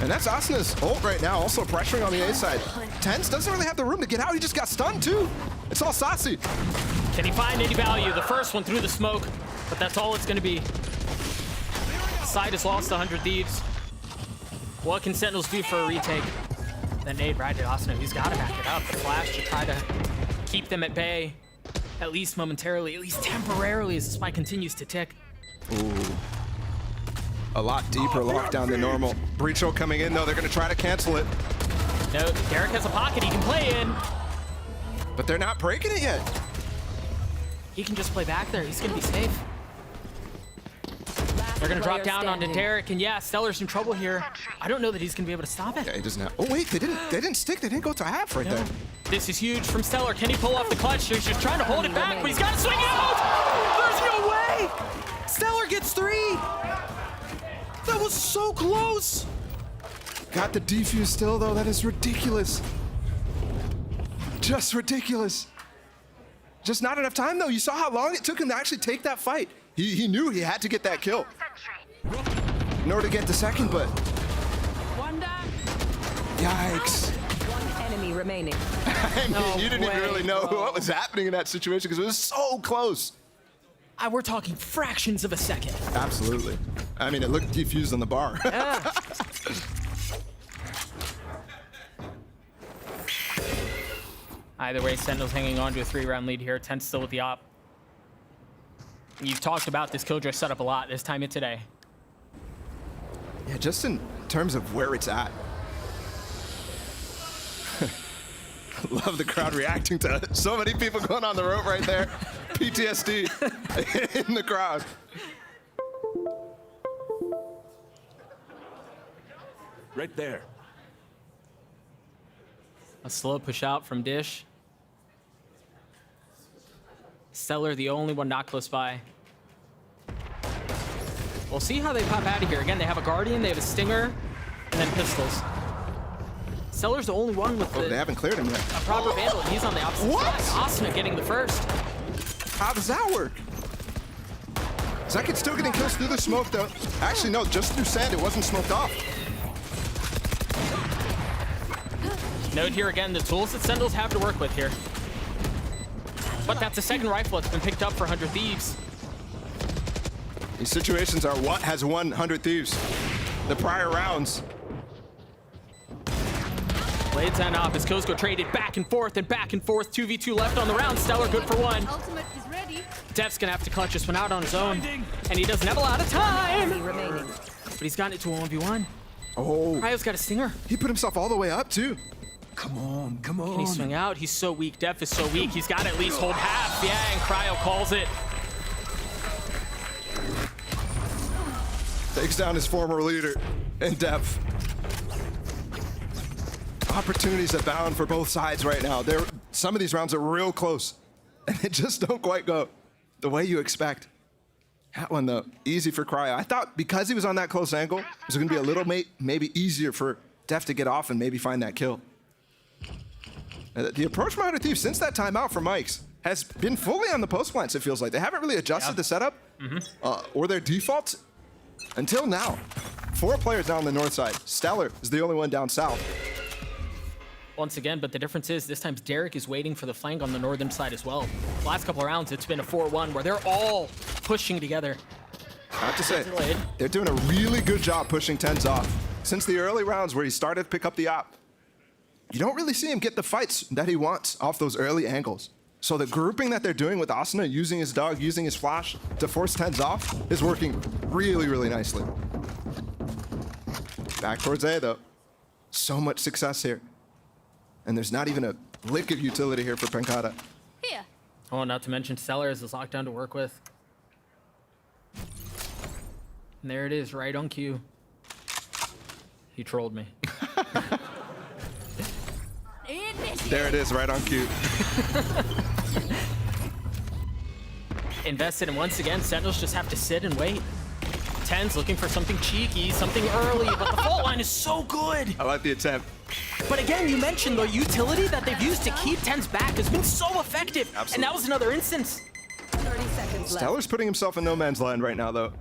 And that's Asna's ult right now, also pressuring on the A side. Tens doesn't really have the room to get out. He just got stunned too. It's all Sassy. Can he find any value? The first one through the smoke, but that's all it's going to be. Side has lost 100 Thieves. What can Sentinels do for a retake? The nade right at Asna. He's got to back it up. The flash to try to keep them at bay, at least momentarily, at least temporarily, as the spike continues to tick. Ooh. A lot deeper lockdown than normal. Breach ult coming in though. They're going to try to cancel it. No, Derek has a pocket he can play in. But they're not breaking it yet. He can just play back there. He's going to be safe. They're going to drop down onto Derek, and yeah, Stellar's in trouble here. I don't know that he's going to be able to stop it. Yeah, he doesn't have. Oh wait, they didn't stick. They didn't go to half right there. This is huge from Stellar. Can he pull off the clutch? He's just trying to hold it back, but he's got to swing out. There's no way. Stellar gets 3. That was so close. Got the defuse still though. That is ridiculous. Just ridiculous. Just not enough time though. You saw how long it took him to actually take that fight. He knew he had to get that kill in order to get the second, but yikes. One enemy remaining. I mean, you didn't even really know what was happening in that situation because it was so close. We're talking fractions of a second. Absolutely. I mean, it looked defused on the bar. Yeah. Either way, Sentinels hanging on to a 3-round lead here. 10 still with the op. You've talked about this Killjoy setup a lot this time of today. Yeah, just in terms of where it's at. Love the crowd reacting to so many people going on the rope right there. PTSD in the crowd. Right there. A slow push out from Dish. Stellar, the only one not close by. We'll see how they pop out of here. Again, they have a Guardian, they have a Stinger, and then pistols. Stellar's the only one with they haven't cleared him yet. A proper Vandal. He's on the opposite side. Asuna getting the first. How does that work? Zekin's still getting kills through the smoke, though. Actually, no, just through sand. It wasn't smoked off. Note here again, the tools that Sentinels have to work with here. But that's a second rifle that's been picked up for 100 Thieves. These situations are what has won 100 Thieves. The prior rounds. Blades and up as kills go traded back and forth and back and forth. 2v2 left on the round. Stellar good for one. Ultimate is ready. Def's gonna have to clutch this one out on his own. And he doesn't have a lot of time. But he's gotten it to a 1v1. Oh. Cryo's got a Stinger. He put himself all the way up, too. Come on, come on. Can he swing out? He's so weak. Def is so weak. He's got to at least hold half. Yeah, and Cryo calls it. Takes down his former leader in Def. Opportunities abound for both sides right now. Some of these rounds are real close, and they just don't quite go the way you expect. That one, though, easy for Cryo. I thought because he was on that close angle, it was going to be a little maybe easier for Def to get off and maybe find that kill. The approach from 100 Thieves since that timeout for Mike's has been fully on the post plants, it feels like. They haven't really adjusted the setup or their defaults until now. 4 players down the north side. Stellar is the only one down south. Once again, but the difference is this time Derek is waiting for the flank on the northern side as well. The last couple of rounds, it's been a 4-1 where they're all pushing together. I have to say, they're doing a really good job pushing Tens off. Since the early rounds where he started to pick up the op, you don't really see him get the fights that he wants off those early angles. So the grouping that they're doing with Asuna, using his dog, using his flash to force Tens off, is working really, really nicely. Back towards A, though. So much success here. And there's not even a lick of utility here for Pancada. Here. Oh, not to mention Stellar is this lockdown to work with. And there it is, right on cue. He trolled me. There it is, right on cue. Invested, and once again, Sentinels just have to sit and wait. Tens looking for something cheeky, something early, but the fault line is so good. I like the attempt. But again, you mentioned the utility that they've used to keep Tens back has been so effective. Absolutely. And that was another instance. 30 seconds left. Stellar's putting himself in no man's land right now, though.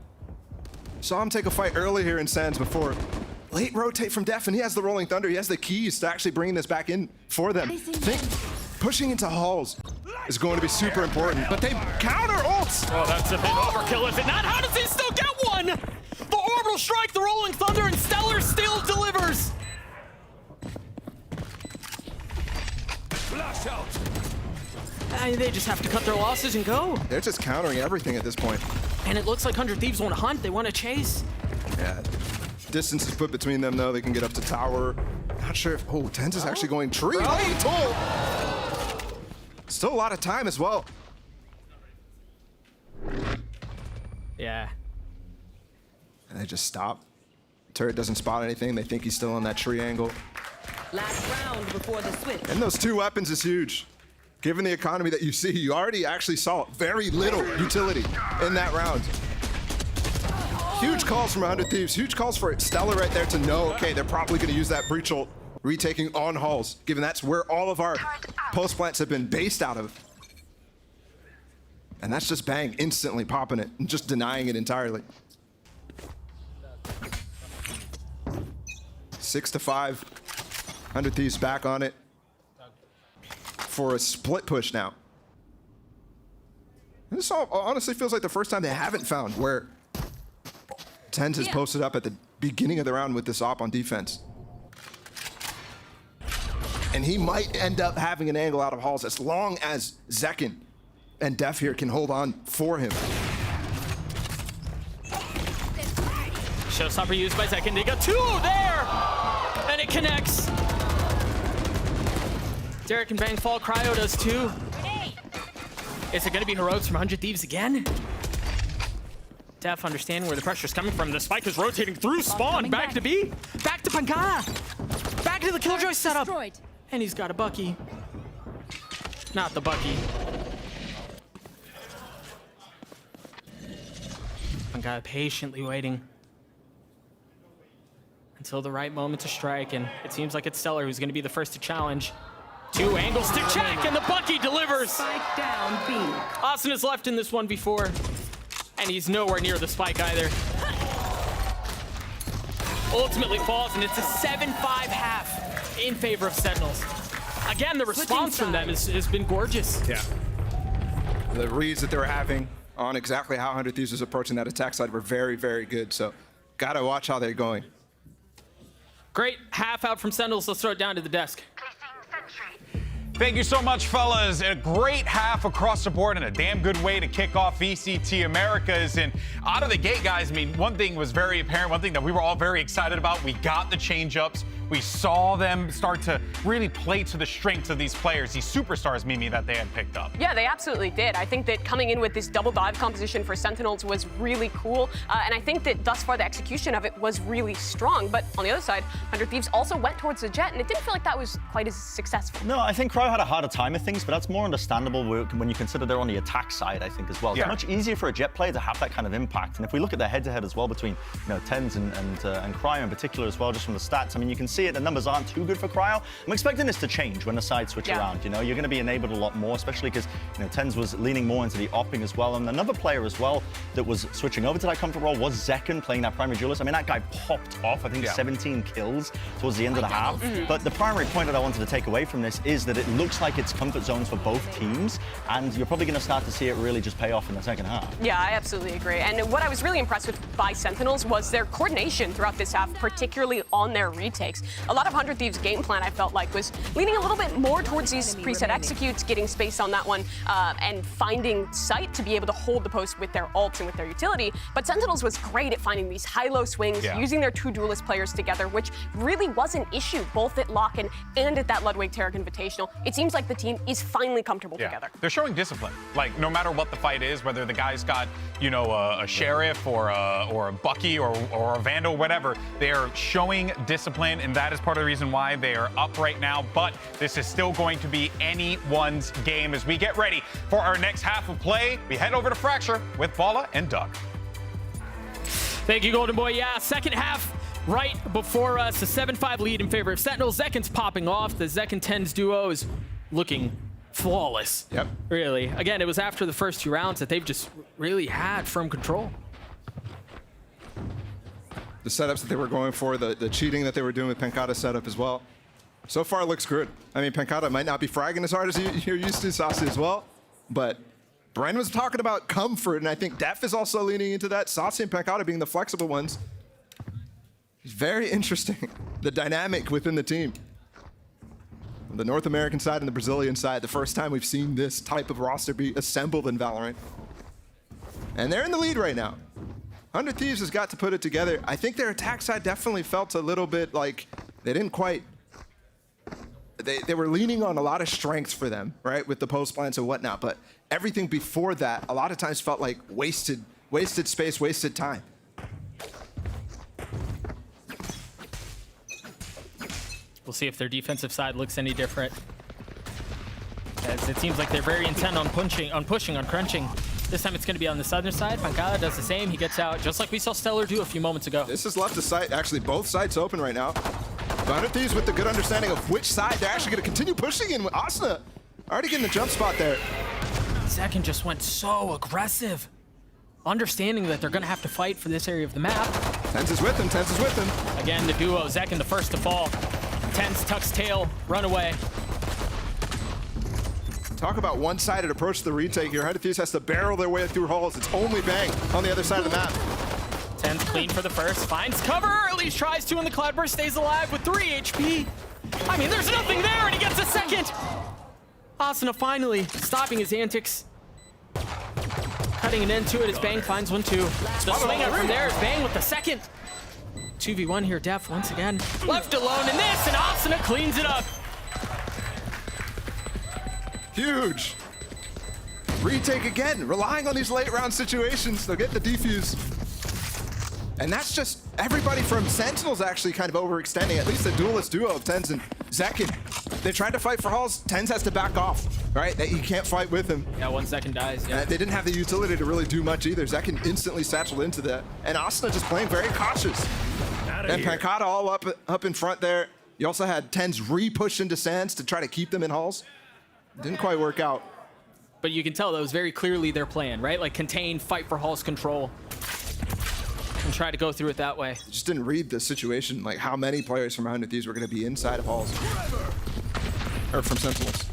Saw him take a fight early here in Sands before. Late rotate from Def, and he has the Rolling Thunder. He has the keys to actually bringing this back in for them. Think pushing into halls is going to be super important, but they counter ults. Oh, that's a bit overkill, is it not? How does he still get one? The orbital strike, the Rolling Thunder, and Stellar still delivers. Flash out. They just have to cut their losses and go. They're just countering everything at this point. And it looks like 100 Thieves want to hunt. They want to chase. Yeah. Distance is put between them, though. They can get up to tower. Not sure if... Oh, Tens is actually going tree. Oh, toll. Still a lot of time as well. Yeah. And they just stop. Turret doesn't spot anything. They think he's still on that tree angle. Last round before the switch. And those 2 weapons is huge. Given the economy that you see, you already actually saw very little utility in that round. Huge calls from 100 Thieves. Huge calls for Stellar right there to know, okay, they're probably going to use that breach ult, retaking on halls, given that's where all of our post plants have been based out of. And that's just bang, instantly popping it and just denying it entirely. 6-5. 100 Thieves back on it for a split push now. This all honestly feels like the first time they haven't found where Tens has posted up at the beginning of the round with this op on defense. And he might end up having an angle out of halls as long as Zekin and Def here can hold on for him. Showstopper used by Zekin. They got 2 there! And it connects. Derek and Bang fall. Cryo does too. Is it going to be heroics from 100 Thieves again? Def understanding where the pressure's coming from. The spike is rotating through spawn. Back to B. Back to Pancada. Back to the Killjoy setup. And he's got a Bucky. Not the Bucky. Pankada patiently waiting until the right moment to strike, and it seems like it's Stellar who's going to be the first to challenge. 2 angles to check, and the Bucky delivers. Spike down B. Austin is left in this 1v4, and he's nowhere near the spike either. Ultimately falls, and it's a 7-5 half in favor of Sentinels. Again, the response from them has been gorgeous. Yeah. The reads that they were having on exactly how 100 Thieves was approaching that attack side were very, very good. So gotta watch how they're going. Great half out from Sentinels. Let's throw it down to the desk. Thank you so much, fellas. A great half across the board and a damn good way to kick off VCT Americas. And out of the gate, guys, I mean, one thing was very apparent, one thing that we were all very excited about, we got the change-ups. We saw them start to really play to the strengths of these players, these superstars, Mimi, that they had picked up. Yeah, they absolutely did. I think that coming in with this double dive composition for Sentinels was really cool. And I think that thus far the execution of it was really strong. But on the other side, 100 Thieves also went towards the jet, and it didn't feel like that was quite as successful. No, I think Cryo had a harder time of things, but that's more understandable when you consider they're on the attack side, I think, as well. Yeah. It's much easier for a jet player to have that kind of impact. And if we look at their head-to-head as well between Tens and Cryo in particular as well, just from the stats, I mean, you can see it, the numbers aren't too good for Cryo. I'm expecting this to change when the sides switch around. You're going to be enabled a lot more, especially because Tens was leaning more into the opping as well. And another player as well that was switching over to that comfort role was Zekon playing that primary duelist. I mean, that guy popped off, I think, 17 kills towards the end of the half. But the primary point that I wanted to take away from this is that it looks like it's comfort zones for both teams, and you're probably going to start to see it really just pay off in the second half. Yeah, I absolutely agree. And what I was really impressed with by Sentinels was their coordination throughout this half, particularly on their retakes. A lot of 100 Thieves' game plan, I felt like, was leaning a little bit more towards these preset executes, getting space on that one, and finding sight to be able to hold the post with their ults and with their utility. But Sentinels was great at finding these high-low swings, using their 2 duelist players together, which really was an issue, both at Lock-in and at that Ludwig Tarek Invitational. It seems like the team is finally comfortable together. They're showing discipline. Like, no matter what the fight is, whether the guy's got, a Sheriff or a Bucky or a Vandal, whatever, they're showing discipline, and that is part of the reason why they are up right now. But this is still going to be anyone's game as we get ready for our next half of play. We head over to Fracture with Bala and Doug. Thank you, Golden Boy. Yeah, second half right before us. A 7-5 lead in favor of Sentinels. Zekon's popping off. The Zekon-Tens duo is looking flawless. Yep. Really. Again, it was after the first 2 rounds that they've just really had firm control. The setups that they were going for, the cheating that they were doing with Pankada's setup as well. So far looks good. I mean, Pankada might not be fragging as hard as you're used to, Saucy, as well, but Bren was talking about comfort, and I think Def is also leaning into that. Saucy and Pankada being the flexible ones. It's very interesting, the dynamic within the team. The North American side and the Brazilian side, the first time we've seen this type of roster be assembled in Valorant. And they're in the lead right now. 100 Thieves has got to put it together. I think their attack side definitely felt a little bit like they didn't quite... They were leaning on a lot of strengths for them, right, with the post plants and whatnot, but everything before that a lot of times felt like wasted space, wasted time. We'll see if their defensive side looks any different, as it seems like they're very intent on pushing, on crunching. This time it's going to be on the southern side. Pankada does the same. He gets out just like we saw Stellar do a few moments ago. This is left to sight. Actually, both sides open right now. 100 Thieves with the good understanding of which side they're actually going to continue pushing in with Asuna. Already getting the jump spot there. Zekon just went so aggressive, understanding that they're going to have to fight for this area of the map. Tens is with him. Tens is with him. Again, the duo. Zekon the first to fall. Tens tucks tail, run away. Talk about one-sided approach to the retake here. 100 Thieves has to barrel their way through holes. It's only Bang on the other side of the map. Tens clean for the first, finds cover, at least tries to, and the Cloudburst stays alive with 3 HP. I mean, there's nothing there, and he gets a second. Asuna finally stopping his antics. Cutting an end to it as Bang finds one too. The swing out from there is Bang with the second. 2v1 here, Def once again. Left alone in this, and Asuna cleans it up. Huge. Retake again, relying on these late round situations. They'll get the defuse. And that's just everybody from Sentinels actually kind of overextending, at least the duelist duo of Tens and Zekon. They tried to fight for halls, Tens has to back off. right? That you can't fight with him. Yeah, 1 second dies. Yeah. They didn't have the utility to really do much either. Zek instantly satcheled into that. And Asuna just playing very cautious. And Pancata all up in front there. You also had Tens re-push into Sands to try to keep them in halls. Didn't quite work out. But you can tell that was very clearly their plan, right? Like contain, fight for Hall's control, and try to go through it that way. Just didn't read the situation, like how many players from 100 Thieves were going to be inside of halls. Or from Sentinels.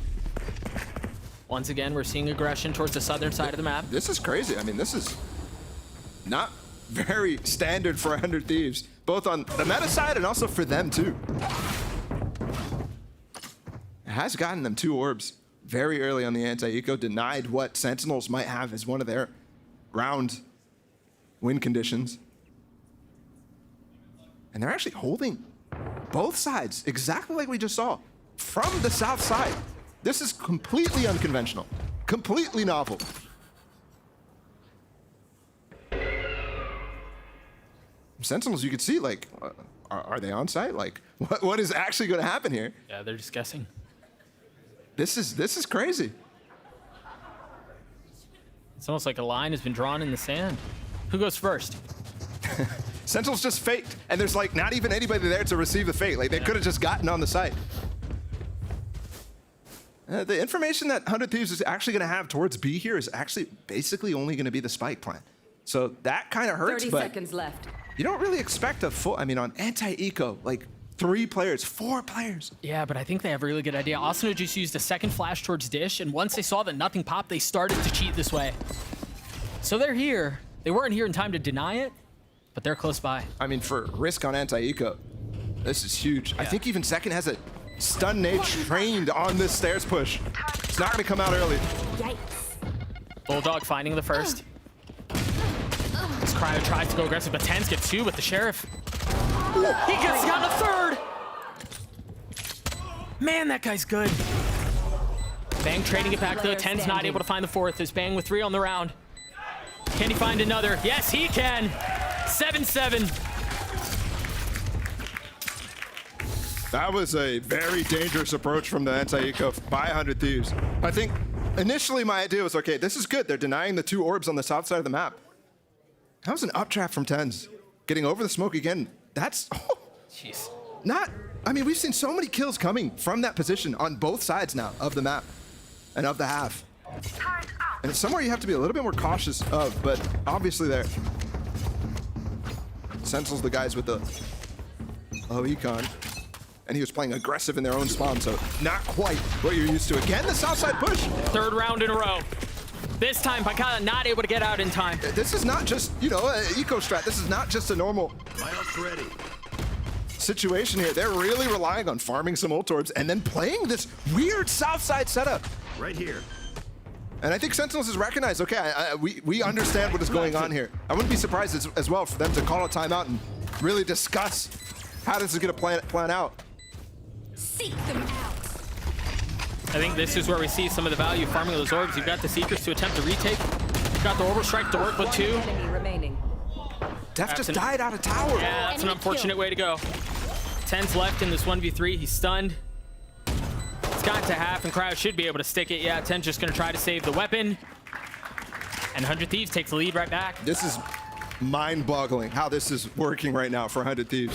Once again, we're seeing aggression towards the southern side of the map. This is crazy. I mean, this is not very standard for 100 Thieves, both on the meta side and also for them too. It has gotten them 2 orbs very early on the anti-eco, denied what Sentinels might have as one of their round win conditions. And they're actually holding both sides exactly like we just saw from the south side. This is completely unconventional, completely novel. Sentinels, you could see, like, are they on site? Like, what is actually going to happen here? Yeah, they're just guessing. This is crazy. It's almost like a line has been drawn in the sand. Who goes first? Sentinels just faked, and there's like not even anybody there to receive the fake. Like they could have just gotten on the site. The information that 100 Thieves is actually going to have towards B here is actually basically only going to be the spike plan. So that kind of hurts, 30 but seconds left. You don't really expect a full, I mean, on anti-eco, like 3 players, 4 players. Yeah, but I think they have a really good idea. Asuna just used a second flash towards Dish, and once they saw that nothing popped, they started to cheat this way. So they're here. They weren't here in time to deny it, but they're close by. I mean, for risk on anti-eco, this is huge. Yeah. I think even Second has a stun nade trained on this stairs push. It's not going to come out early. Yikes. Bulldog finding the first. This Cryo tries to go aggressive, but Tens gets 2 with the Sheriff. He gets got a third! Man, that guy's good. Bang trading it back though. Tens not able to find the 4th. There's Bang with 3 on the round. Can he find another? Yes, he can. 7-7. That was a very dangerous approach from the anti-eco by 100 Thieves. I think initially my idea was, okay, this is good. They're denying the 2 orbs on the south side of the map. That was an up trap from Tens. Getting over the smoke again. That's jeez. Not, I mean, we've seen so many kills coming from that position on both sides now of the map and of the half. And it's somewhere you have to be a little bit more cautious of, but obviously there. Sentinels the guys with the low econ. And he was playing aggressive in their own spawn, so not quite what you're used to. Again, the south side push. 3rd round in a row. This time, Pancata not able to get out in time. This is not just, you know, an eco strat. This is not just a normal situation here. They're really relying on farming some ult orbs and then playing this weird south side setup. Right here. And I think Sentinels has recognized, okay, we understand what is going on here. I wouldn't be surprised as well for them to call a timeout and really discuss how this is going to plan out. Seek them out. I think this is where we see some of the value of farming those orbs. You've got the Seekers to attempt to retake. You've got the Orbital Strike to work with 2. Enemy remaining. Def just died out of tower. Yeah, that's an unfortunate way to go. 10's left in this 1v3. He's stunned. It's got to half, and Cryo should be able to stick it. Yeah, 10's just going to try to save the weapon. And 100 Thieves takes the lead right back. This is mind-boggling how this is working right now for 100 Thieves.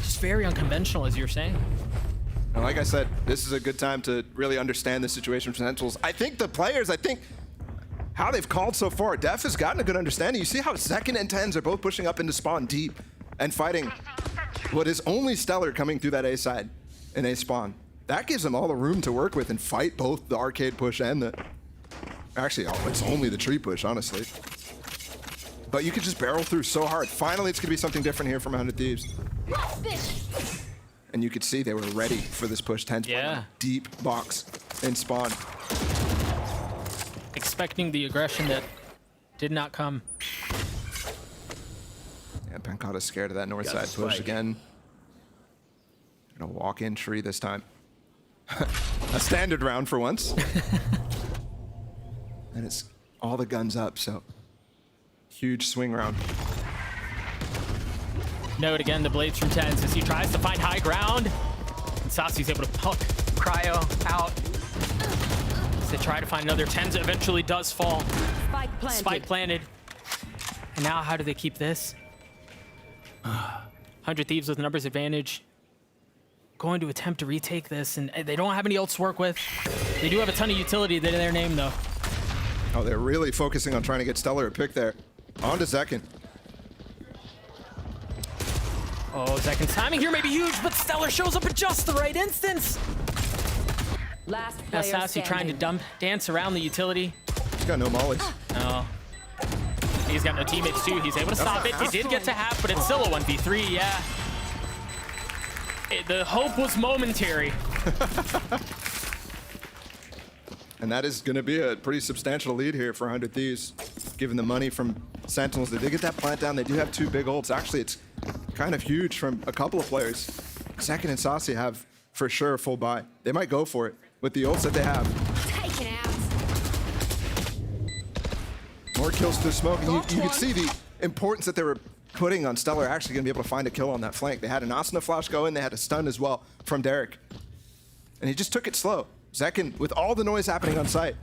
Just very unconventional, as you're saying. And like I said, this is a good time to really understand the situation for Sentinels. I think the players, how they've called so far, Def has gotten a good understanding. You see how Second and Tens are both pushing up into spawn deep and fighting what is only Stellar coming through that A side in A spawn. That gives them all the room to work with and fight both the arcade push and the... Actually, it's only the tree push, honestly. But you could just barrel through so hard. Finally, it's going to be something different here from 100 Thieves. And you could see they were ready for this push. 10 deep box in spawn. Expecting the aggression that did not come. Yeah, Pancata's scared of that north side push again. Gonna walk in tree this time. A standard round for once. And it's all the guns up, so huge swing round. Note again the blades from Tens as he tries to find high ground. And Sasi's able to poke Cryo out. to try to find another. Tens eventually does fall. Spike planted. Spike planted. And now how do they keep this? 100 Thieves with numbers advantage. Going to attempt to retake this, and they don't have any ults to work with. They do have a ton of utility in their name, though. Oh, they're really focusing on trying to get Stellar a pick there. On to Zekin. Oh, Zekin's timing here may be huge, but Stellar shows up at just the right instance. Last Now player Sassy trying to dance around the utility. He's got no mollies. No. He's got no teammates, too. He's able to stop it. He did get to half, but it's still a 1v3, yeah. The hope was momentary. And that is going to be a pretty substantial lead here for 100 Thieves, given the money from Sentinels. They did get that plant down. They do have 2 big ults. Actually, it's kind of huge from a couple of players. Second and Saucy have, for sure, a full buy. They might go for it with the ults that they have. Taken out. More kills through smoke. And you can see the importance that they were putting on Stellar actually going to be able to find a kill on that flank. They had an Asuna flash go in. They had a stun as well from Derek. And he just took it slow. Zekin, with all the noise happening on site,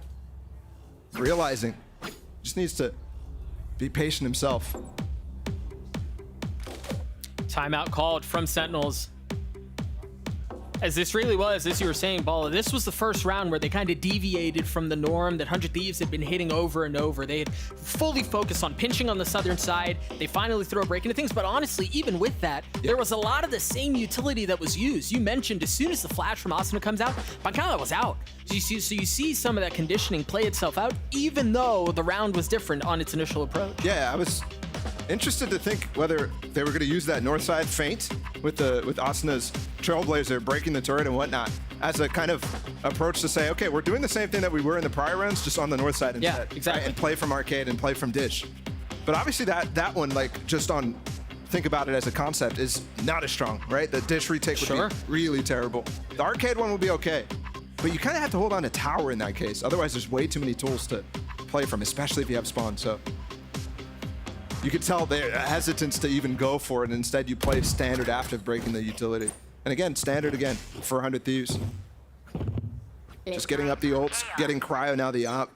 realizing, just needs to be patient himself. Timeout called from Sentinels. As this really was, as you were saying, Bala, this was the first round where they kind of deviated from the norm that 100 Thieves had been hitting over and over. They had fully focused on pinching on the southern side. They finally threw a break into things, but honestly, even with that, there was a lot of the same utility that was used. You mentioned as soon as the flash from Asuna comes out, Pancala was out. So you see some of that conditioning play itself out, even though the round was different on its initial approach. Yeah, I was interested to think whether they were going to use that north side feint with Asuna's Trailblazer breaking the turret and whatnot as a kind of approach to say, okay, we're doing the same thing that we were in the prior rounds, just on the north side instead. Yeah, exactly. Right? And play from arcade and play from dish. But obviously that one, like, just on think about it as a concept, is not as strong, right? The dish retake would be really terrible. The arcade one will be okay, but you kind of have to hold on to tower in that case. Otherwise, there's way too many tools to play from, especially if you have spawn. So you could tell their hesitance to even go for it. And instead, you play standard after breaking the utility. And again, standard again for 100 Thieves. Just getting up the ults, getting cryo now the op.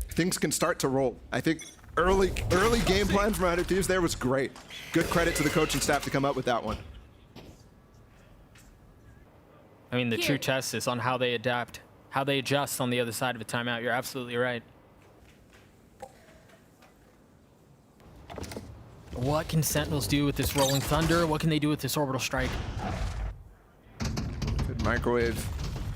Things can start to roll. I think early game plan from 100 Thieves there was great. Good credit to the coaching staff to come up with that one. I mean, the true test is on how they adapt, how they adjust on the other side of a timeout. You're absolutely right. What can Sentinels do with this Rolling Thunder? What can they do with this Orbital Strike? Good microwave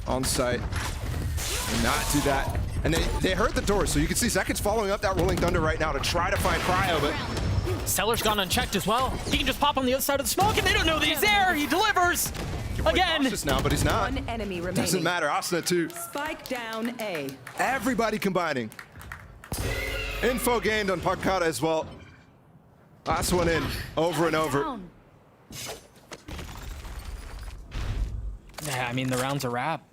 on site. And not do that. And they heard the door, so you can see Zekin's following up that Rolling Thunder right now to try to find cryo, but Stellar's gone unchecked as well. He can just pop on the other side of the smoke, and they don't know that he's there. He delivers again. Cautious now, but he's not. One enemy remaining. Doesn't matter. Asuna too. Spike down A. Everybody combining. Info gained on Pancala as well. Last one in, over and over. Yeah, I mean, the round's a wrap.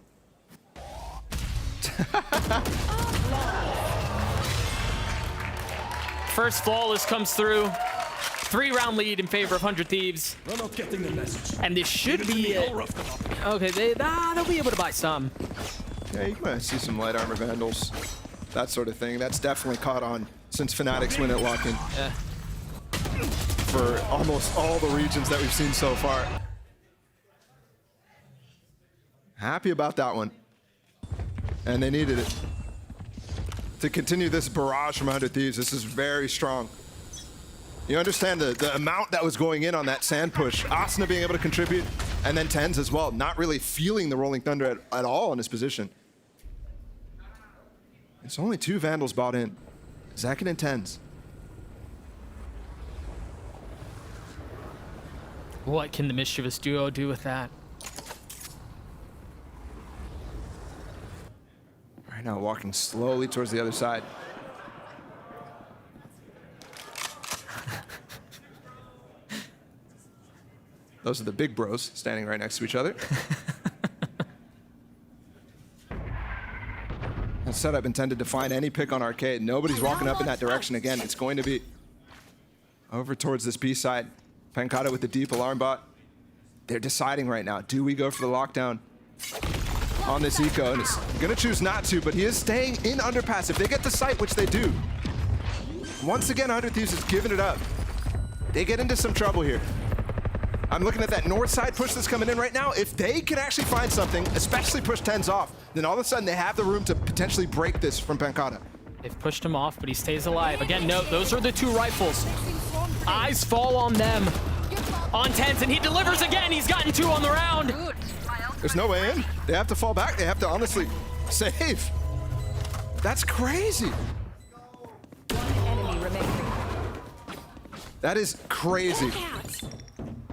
First flawless comes through. 3-round lead in favor of 100 Thieves. We're not getting the message. And this should be it. Okay, they'll be able to buy some. Yeah, you might see some light armor vandals, that sort of thing. That's definitely caught on since Fnatic's win at lock-in. Yeah. For almost all the regions that we've seen so far. Happy about that one. And they needed it. To continue this barrage from 100 Thieves, this is very strong. You understand the amount that was going in on that sand push. Asuna being able to contribute, and then Tens as well, not really feeling the Rolling Thunder at all in his position. It's only 2 Vandals bought in. Zekin and Tens. What can the mischievous duo do with that? Right now, walking slowly towards the other side. Those are the big bros standing right next to each other. That setup intended to find any pick on arcade. Nobody's walking up in that direction again. It's going to be over towards this B side. Pancala with the deep alarm bot. They're deciding right now. Do we go for the lockdown? on this eco, and is gonna choose not to, but he is staying in underpass. If they get the site, which they do, once again, 100 Thieves is giving it up. They get into some trouble here. I'm looking at that north side push that's coming in right now. If they can actually find something, especially push 10s off, then all of a sudden they have the room to potentially break this from Pancada. They've pushed him off, but he stays alive. Again, no, those are the two rifles. Eyes fall on them. On 10s, and he delivers again. He's gotten 2 on the round. There's no way in. They have to fall back. They have to honestly save. That's crazy. Enemy remaining. That is crazy.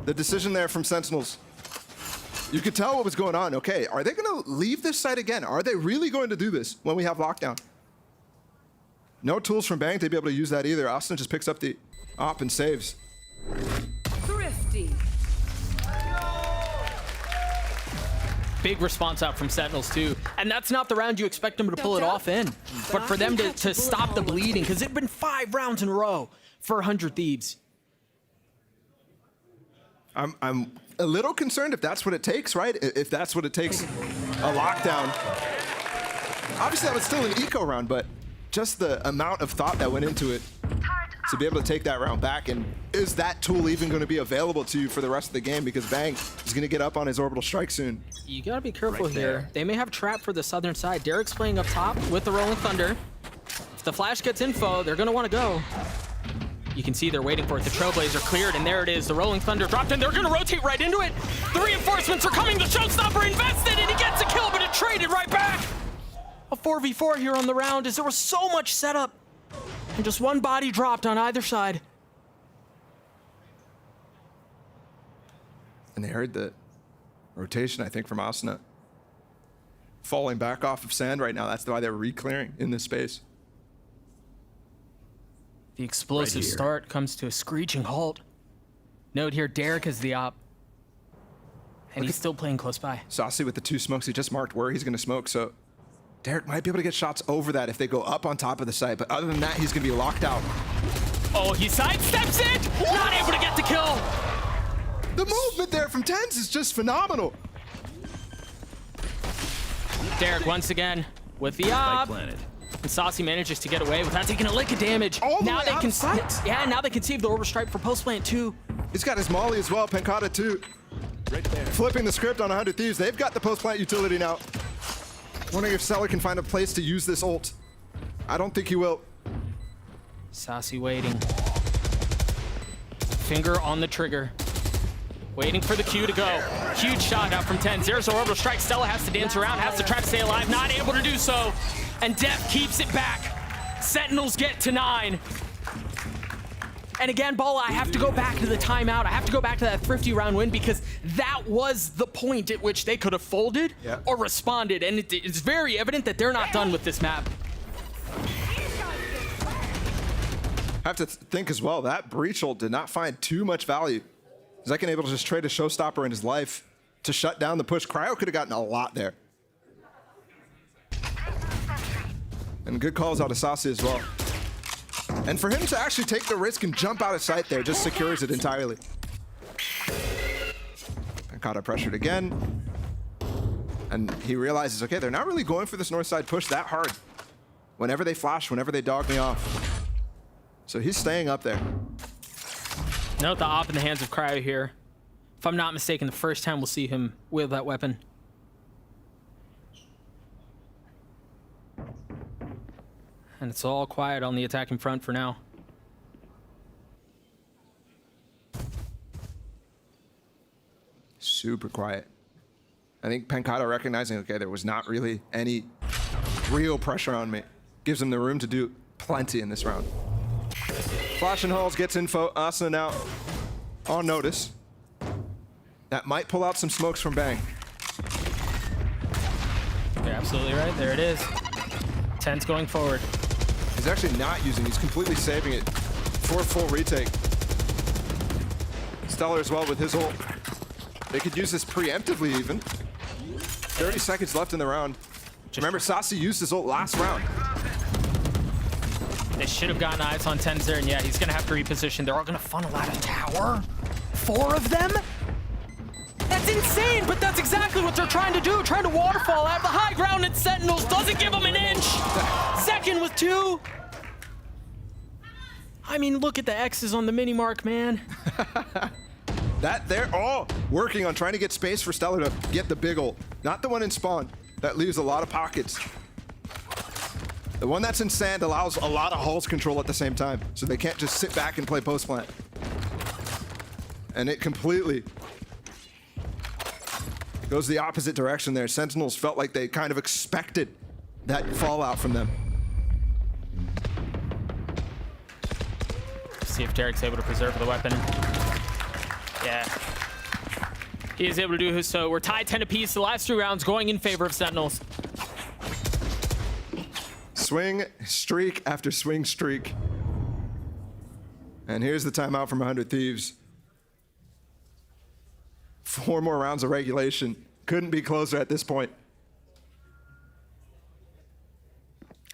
The decision there from Sentinels. You could tell what was going on. Okay, are they going to leave this site again? Are they really going to do this when we have lockdown? No tools from Bang to be able to use that either. Austin just picks up the op and saves. Thrifty. Big response out from Sentinels too. And that's not the round you expect them to pull it off in. But for them to stop the bleeding, because it'd been 5 rounds in a row for 100 Thieves. I'm a little concerned if that's what it takes, right? If that's what it takes, a lockdown. Obviously, that was still an eco round, but just the amount of thought that went into it to be able to take that round back. And is that tool even going to be available to you for the rest of the game? Because Bang is going to get up on his orbital strike soon. You gotta be careful here. They may have trap for the southern side. Derek's playing up top with the Rolling Thunder. If the flash gets info, they're gonna want to go. You can see they're waiting for it. The Trailblazer cleared, and there it is. The Rolling Thunder dropped in. They're going to rotate right into it. The reinforcements are coming. The Showstopper invested, and he gets a kill, but it traded right back. A 4v4 here on the round as there was so much setup, and just one body dropped on either side. And they heard the rotation, I think, from Asuna. Falling back off of sand right now. That's why they're re-clearing in this space. The explosive start comes to a screeching halt. Note here, Derek is the op. And he's still playing close by. Saucy with the 2 smokes. He just marked where he's going to smoke, so Derek might be able to get shots over that if they go up on top of the site. But other than that, he's going to be locked out. Oh, he sidesteps it! Not able to get the kill! The movement there from 10s is just phenomenal. Derek once again with the op. And Saucy manages to get away without taking a lick of damage. Now they can now they can save the orbital strike for post plant too. He's got his molly as well, Pancada too. Right there. Flipping the script on 100 Thieves. They've got the post plant utility now. Wondering if Seller can find a place to use this ult. I don't think he will. Saucy waiting. Finger on the trigger. Waiting for the Q to go. Huge shot out from 10. There's an orbital strike. Stella has to dance around, has to try to stay alive. Not able to do so. And Def keeps it back. Sentinels get to 9. And again, Bala, I have to go back to the timeout. I have to go back to that thrifty round win because that was the point at which they could have folded or responded. And it's very evident that they're not done with this map. I have to think as well, that breach ult did not find too much value. Zekken able to just trade a Showstopper in his life to shut down the push. Cryo could have gotten a lot there. And good calls out of Saucy as well. And for him to actually take the risk and jump out of sight there just secures it entirely. Pancada pressured again. And he realizes, okay, they're not really going for this north side push that hard. Whenever they flash, whenever they dog me off. So he's staying up there. Note the op in the hands of Cryo here. If I'm not mistaken, the first time we'll see him wield that weapon. And it's all quiet on the attacking front for now. Super quiet. I think Pancada recognizing, okay, there was not really any real pressure on me. Gives him the room to do plenty in this round. Flash and Halls gets info. Asuna now on notice. That might pull out some smokes from Bang. You're absolutely right. There it is. 10's going forward. He's actually not using. He's completely saving it for a full retake. Stellar as well with his ult. They could use this preemptively even. 30 seconds left in the round. Remember, Saucy used his ult last round. They should have gotten eyes on 10's there, and yeah, he's gonna have to reposition. They're all gonna funnel out of tower. 4 of them? That's insane, but that's exactly what they're trying to do, trying to waterfall out of the high ground, and Sentinels doesn't give him an inch. Second with 2. I mean, look at the X's on the mini mark, man. That they're all working on trying to get space for Stellar to get the big ult. Not the one in spawn. That leaves a lot of pockets. The one that's in sand allows a lot of hulls control at the same time, so they can't just sit back and play post plant. And it completely goes the opposite direction there. Sentinels felt like they kind of expected that fallout from them. See if Derek's able to preserve the weapon. Yeah. He is able to do so. We're tied 10 apiece. The last 3 rounds going in favor of Sentinels. Swing streak after swing streak. And here's the timeout from 100 Thieves. 4 more rounds of regulation. Couldn't be closer at this point.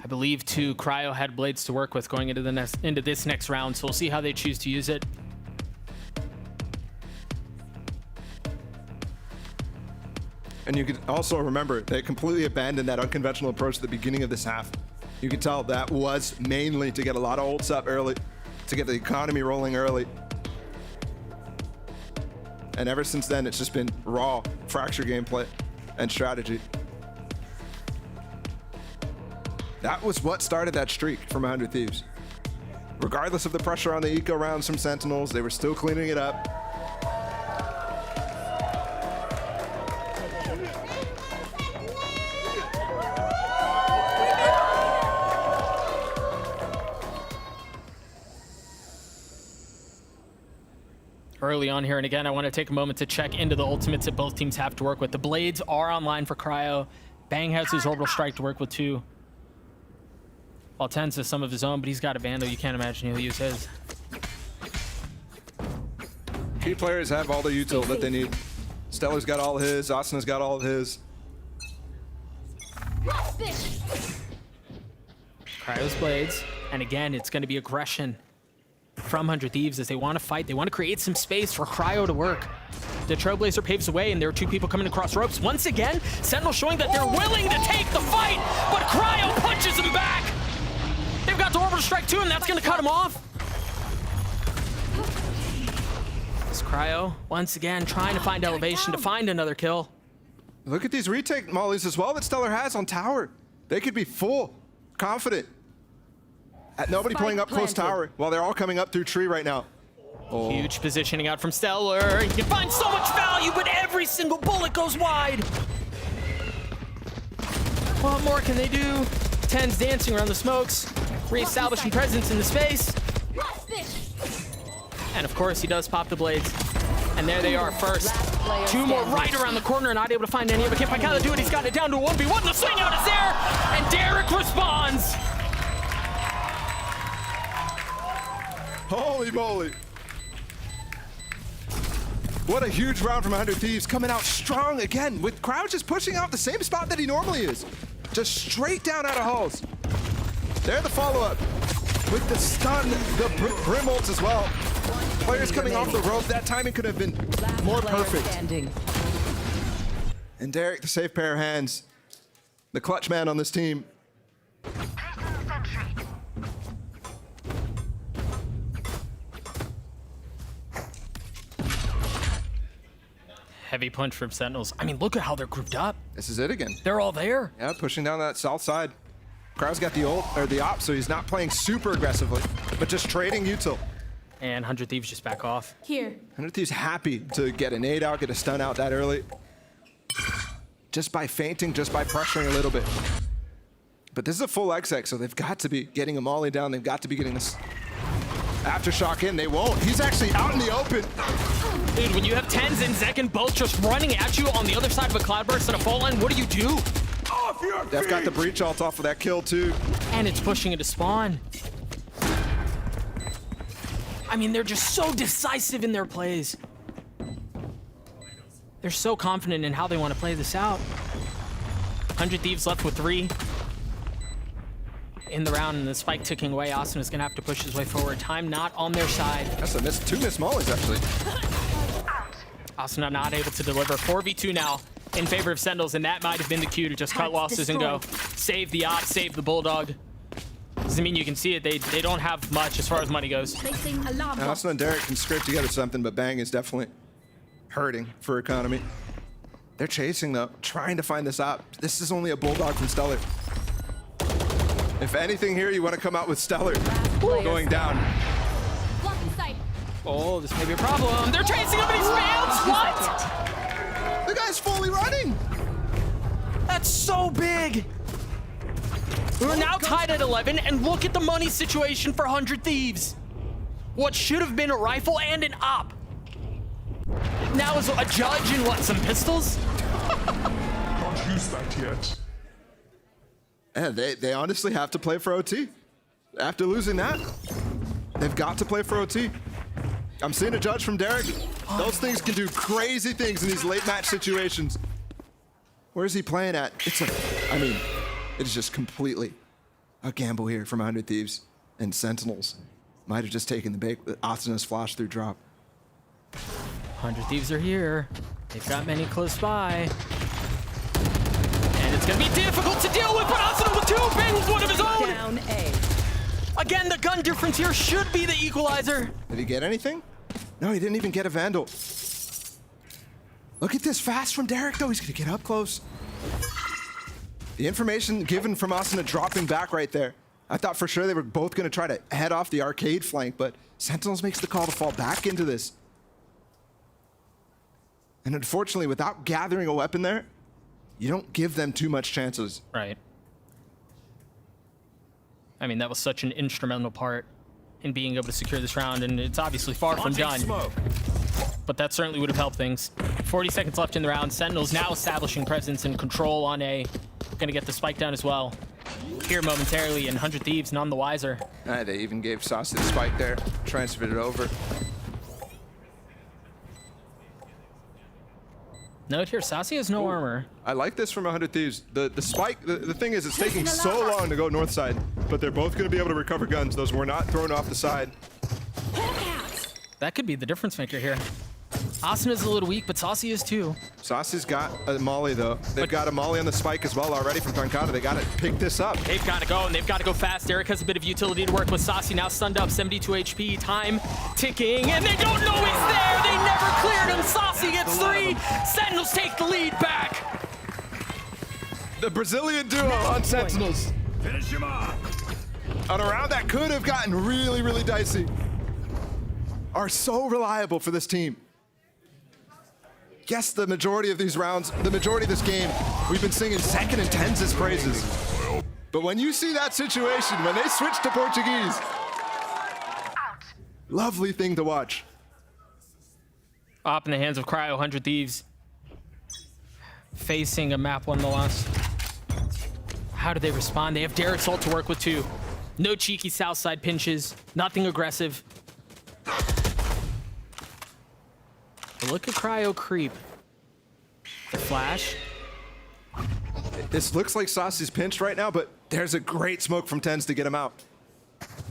I believe, too, Cryo had blades to work with going into this next round, so we'll see how they choose to use it. And you can also remember, they completely abandoned that unconventional approach at the beginning of this half. You can tell that was mainly to get a lot of ults up early, to get the economy rolling early. And ever since then, it's just been raw fracture gameplay and strategy. That was what started that streak from 100 Thieves. Regardless of the pressure on the eco rounds from Sentinels, they were still cleaning it up. Early on here, and again, I want to take a moment to check into the ultimates that both teams have to work with. The blades are online for Cryo. Bang has his orbital strike to work with too. While Tens has some of his own, but he's got a Vandal. You can't imagine he'll use his. Key players have all the util that they need. Stellar's got all of his, Asana's got all of his. Cryo's blades, and again, it's going to be aggression from 100 Thieves as they want to fight. They want to create some space for Cryo to work. The Trailblazer paves the way, and there are 2 people coming across ropes. Once again, Sentinel showing that they're willing to take the fight, but Cryo punches him back. They've got the orbital strike too, and that's going to cut him off. This Cryo, once again, trying to find elevation to find another kill. Look at these retake mollies as well that Stellar has on tower. They could be full, confident. At nobody playing up close tower while they're all coming up through tree right now. Oh. Huge positioning out from Stellar. He can find so much value, but every single bullet goes wide. What more can they do? Tens dancing around the smokes, reestablishing presence in the space. And of course, he does pop the blades. And there they are first. 2 more right around the corner, and not able to find any of it. Can't find how to do it. He's got it down to a 1v1. The swing out is there, and Derek responds. Holy moly. What a huge round from 100 Thieves, coming out strong again, with Crowd just pushing out the same spot that he normally is. Just straight down out of halls. There the follow-up with the stun, the brim ults as well. Players coming off the rope, that timing could have been more perfect. And Derek, the safe pair of hands, the clutch man on this team. Heavy punch from Sentinels. I mean, look at how they're grouped up. This is it again. They're all there. Yeah, pushing down that south side. Crowd's got the ult, or the op, so he's not playing super aggressively, but just trading util. And 100 Thieves just back off. Here. 100 Thieves happy to get a nade out, get a stun out that early. Just by feinting, just by pressuring a little bit. But this is a full XX, so they've got to be getting a molly down. They've got to be getting this aftershock in. They won't. He's actually out in the open. Dude, when you have Tens and Zekken both just running at you on the other side of a cloudburst and a fall line, what do you do? They've got the breach ult off of that kill too. And it's pushing into spawn. I mean, they're just so decisive in their plays. They're so confident in how they want to play this out. 100 Thieves left with 3 in the round, and the spike ticking away. Austin is going to have to push his way forward. Time not on their side. That's a 2 missed mollies, actually. Austin not able to deliver. 4v2 now. in favor of Sentinels, and that might have been the cue to just cut losses and go. Save the op, save the Bulldog. Doesn't mean you can see it. They don't have much as far as money goes. Austin and Derek can scrape together something, but Bang is definitely hurting for economy. They're chasing though, trying to find this op. This is only a Bulldog from Stellar. If anything here, you want to come out with Stellar going down. Oh, this may be a problem. They're chasing him and he's failed. What? The guy's fully running. That's so big. We're now tied at 11, and look at the money situation for 100 Thieves. What should have been a rifle and an op. Now is a judge and what, some pistols? Can't use that yet. And they honestly have to play for OT. After losing that, they've got to play for OT. I'm seeing a judge from Derek. Those things can do crazy things in these late match situations. Where's he playing at? It is just completely a gamble here from 100 Thieves, and Sentinels might have just taken the bait with Asana's flash through drop. 100 Thieves are here. They've got many close by. And it's gonna be difficult to deal with, but Asana with 2 bangs, one of his own. Down A. Again, the gun difference here should be the equalizer. Did he get anything? No, he didn't even get a Vandal. Look at this fast from Derek though, he's gonna get up close. The information given from Asana dropping back right there. I thought for sure they were both going to try to head off the arcade flank, but Sentinels makes the call to fall back into this. And unfortunately, without gathering a weapon there, you don't give them too much chances. Right. I mean, that was such an instrumental part in being able to secure this round, and it's obviously far from done. But that certainly would have helped things. 40 seconds left in the round. Sentinels now establishing presence and control on A. Gonna get the spike down as well. Here momentarily, and 100 Thieves none the wiser. They even gave Saucy the spike there, transferred it over. Note here, Saucy has no armor. I like this from 100 Thieves. The spike, the thing is, it's taking so long to go north side, but they're both gonna be able to recover guns. Those were not thrown off the side. That could be the difference maker here. Asana's a little weak, but Saucy is too. Saucy's got a molly though. They've got a molly on the spike as well already from Tankata. They gotta pick this up. They've gotta go, and they've gotta go fast. Eric has a bit of utility to work with. Saucy now stunned up, 72 HP, time ticking, and they don't know he's there! They never cleared him! Saucy gets 3! Sentinels take the lead back! The Brazilian duo on Sentinels. Finish him off. On a round that could have gotten really, really dicey. Are so reliable for this team. Yes, the majority of these rounds, the majority of this game, we've been singing second and tens' praises. But when you see that situation, when they switch to Portuguese, lovely thing to watch. Op in the hands of Cryo, 100 Thieves. Facing a map one loss. How do they respond? They have Derek's ult to work with too. No cheeky south side pinches, nothing aggressive. Look at Cryo creep. The flash. This looks like Saucy's pinched right now, but there's a great smoke from Tens to get him out.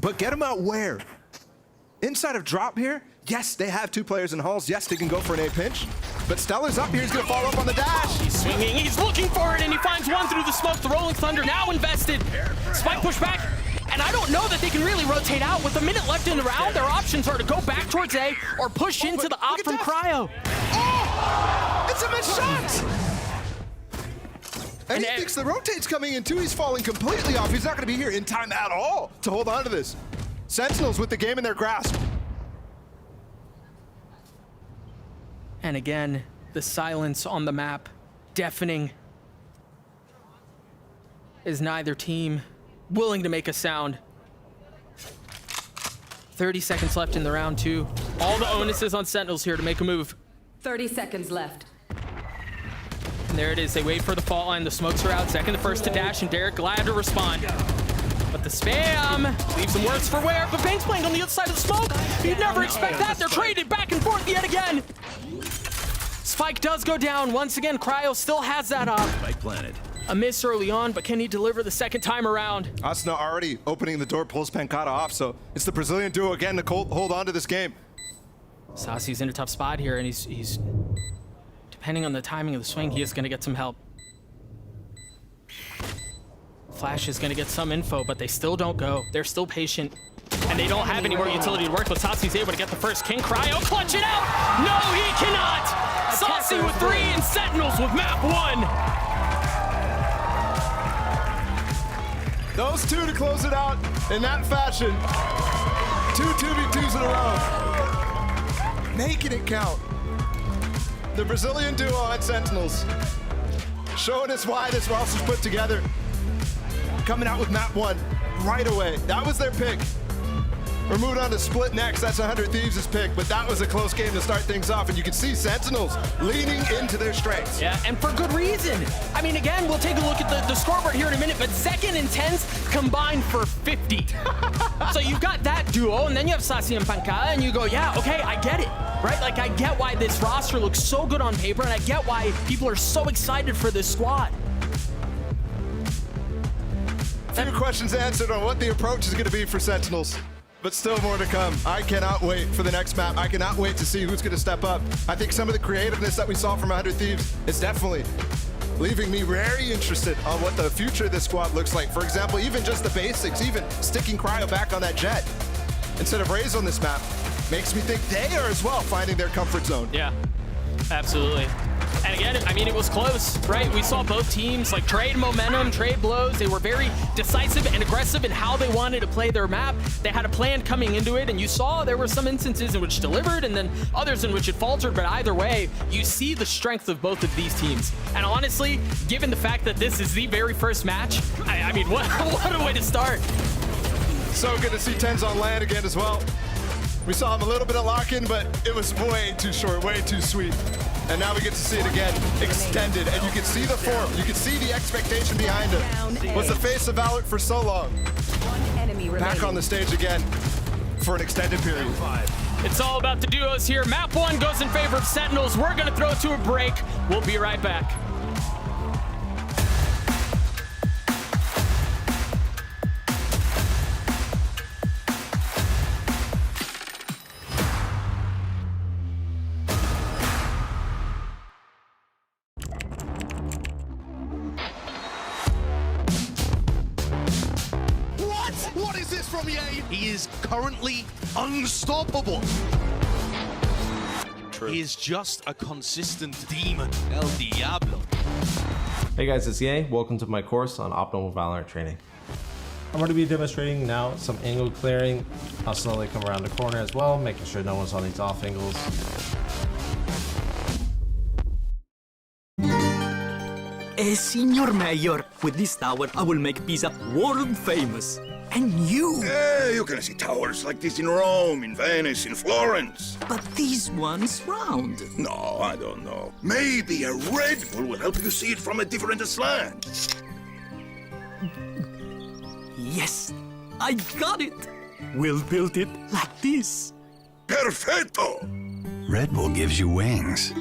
But get him out where? Inside of drop here? Yes, they have 2 players in halls. Yes, they can go for an A pinch. But Stellar's up here. He's going to follow up on the dash. He's swinging. He's looking for it, and he finds one through the smoke. The Rolling Thunder now invested. Spike push back. And I don't know that they can really rotate out. With a minute left in the round, their options are to go back towards A or push into the op from Cryo. Oh! It's a missed shot! And he thinks the rotate's coming in too. He's falling completely off. He's not going to be here in time at all to hold on to this. Sentinels with the game in their grasp. And again, the silence on the map, deafening, is neither team willing to make a sound. 30 seconds left in the round 2. All the onus is on Sentinels here to make a move. 30 seconds left. And there it is. They wait for the fault line. The smokes are out. Second to first to dash, and Derek glad to respond. But the spam leaves them worse for wear. But Bank's playing on the other side of the smoke. You'd never expect that. They're traded back and forth yet again. Spike does go down. Once again, Cryo still has that up. Spike planted. A miss early on, but can he deliver the second time around? Asuna already opening the door, pulls Pancata off, so it's the Brazilian duo again to hold on to this game. Saucy's in a tough spot here, and he's depending on the timing of the swing, he is going to get some help. Flash is going to get some info, but they still don't go. They're still patient. And they don't have any more utility to work with. Saucy's able to get the first King Cryo, clutch it out! No, he cannot! Saucy with 3 and Sentinels with map 1. Those two to close it out in that fashion. 2 2v2s in a row. Making it count. The Brazilian duo at Sentinels. Showing us why this roster's put together. Coming out with map 1 right away. That was their pick. We're moving on to split next. That's 100 Thieves' pick, but that was a close game to start things off, and you can see Sentinels leaning into their strengths. Yeah, and for good reason. I mean, again, we'll take a look at the scoreboard here in a minute, but second and 10s combined for 50. So you've got that duo, and then you have Saucy and Pancada, and you go, yeah, okay, I get it, right? Like, I get why this roster looks so good on paper, and I get why people are so excited for this squad. Few questions answered on what the approach is going to be for Sentinels. But still more to come. I cannot wait for the next map. I cannot wait to see who's going to step up. I think some of the creativeness that we saw from 100 Thieves is definitely leaving me very interested on what the future of this squad looks like. For example, even just the basics, even sticking Cryo back on that jet instead of Raze on this map makes me think they are as well finding their comfort zone. Yeah, absolutely. And again, I mean, it was close, right? We saw both teams like trade momentum, trade blows. They were very decisive and aggressive in how they wanted to play their map. They had a plan coming into it, and you saw there were some instances in which delivered and then others in which it faltered. But either way, you see the strength of both of these teams. And honestly, given the fact that this is the very first match, I mean, what a way to start. So good to see Tens on land again as well. We saw him a little bit of lock-in, but it was way too short, way too sweet. And now we get to see it again, extended, and you can see the form, you can see the expectation behind him. Was the face of VALORANT for so long. Back on the stage again for an extended period. It's all about the duos here. Map 1 goes in favor of Sentinels. We're gonna throw it to a break. We'll be right back. He is currently unstoppable. True. He is just a consistent demon. El Diablo. Hey guys, it's EA. Welcome to my course on optimal VALORANT training. I'm going to be demonstrating now some angle clearing. I'll slowly come around the corner as well, making sure no one's on these off angles. Senior Mayor, with this tower, I will make Pisa world famous. And you? You can see towers like this in Rome, in Venice, in Florence. But this one's round. No, I don't know. Maybe a Red Bull will help you see it from a different slant. Yes, I got it. We'll build it like this. Perfetto! Red Bull gives you wings.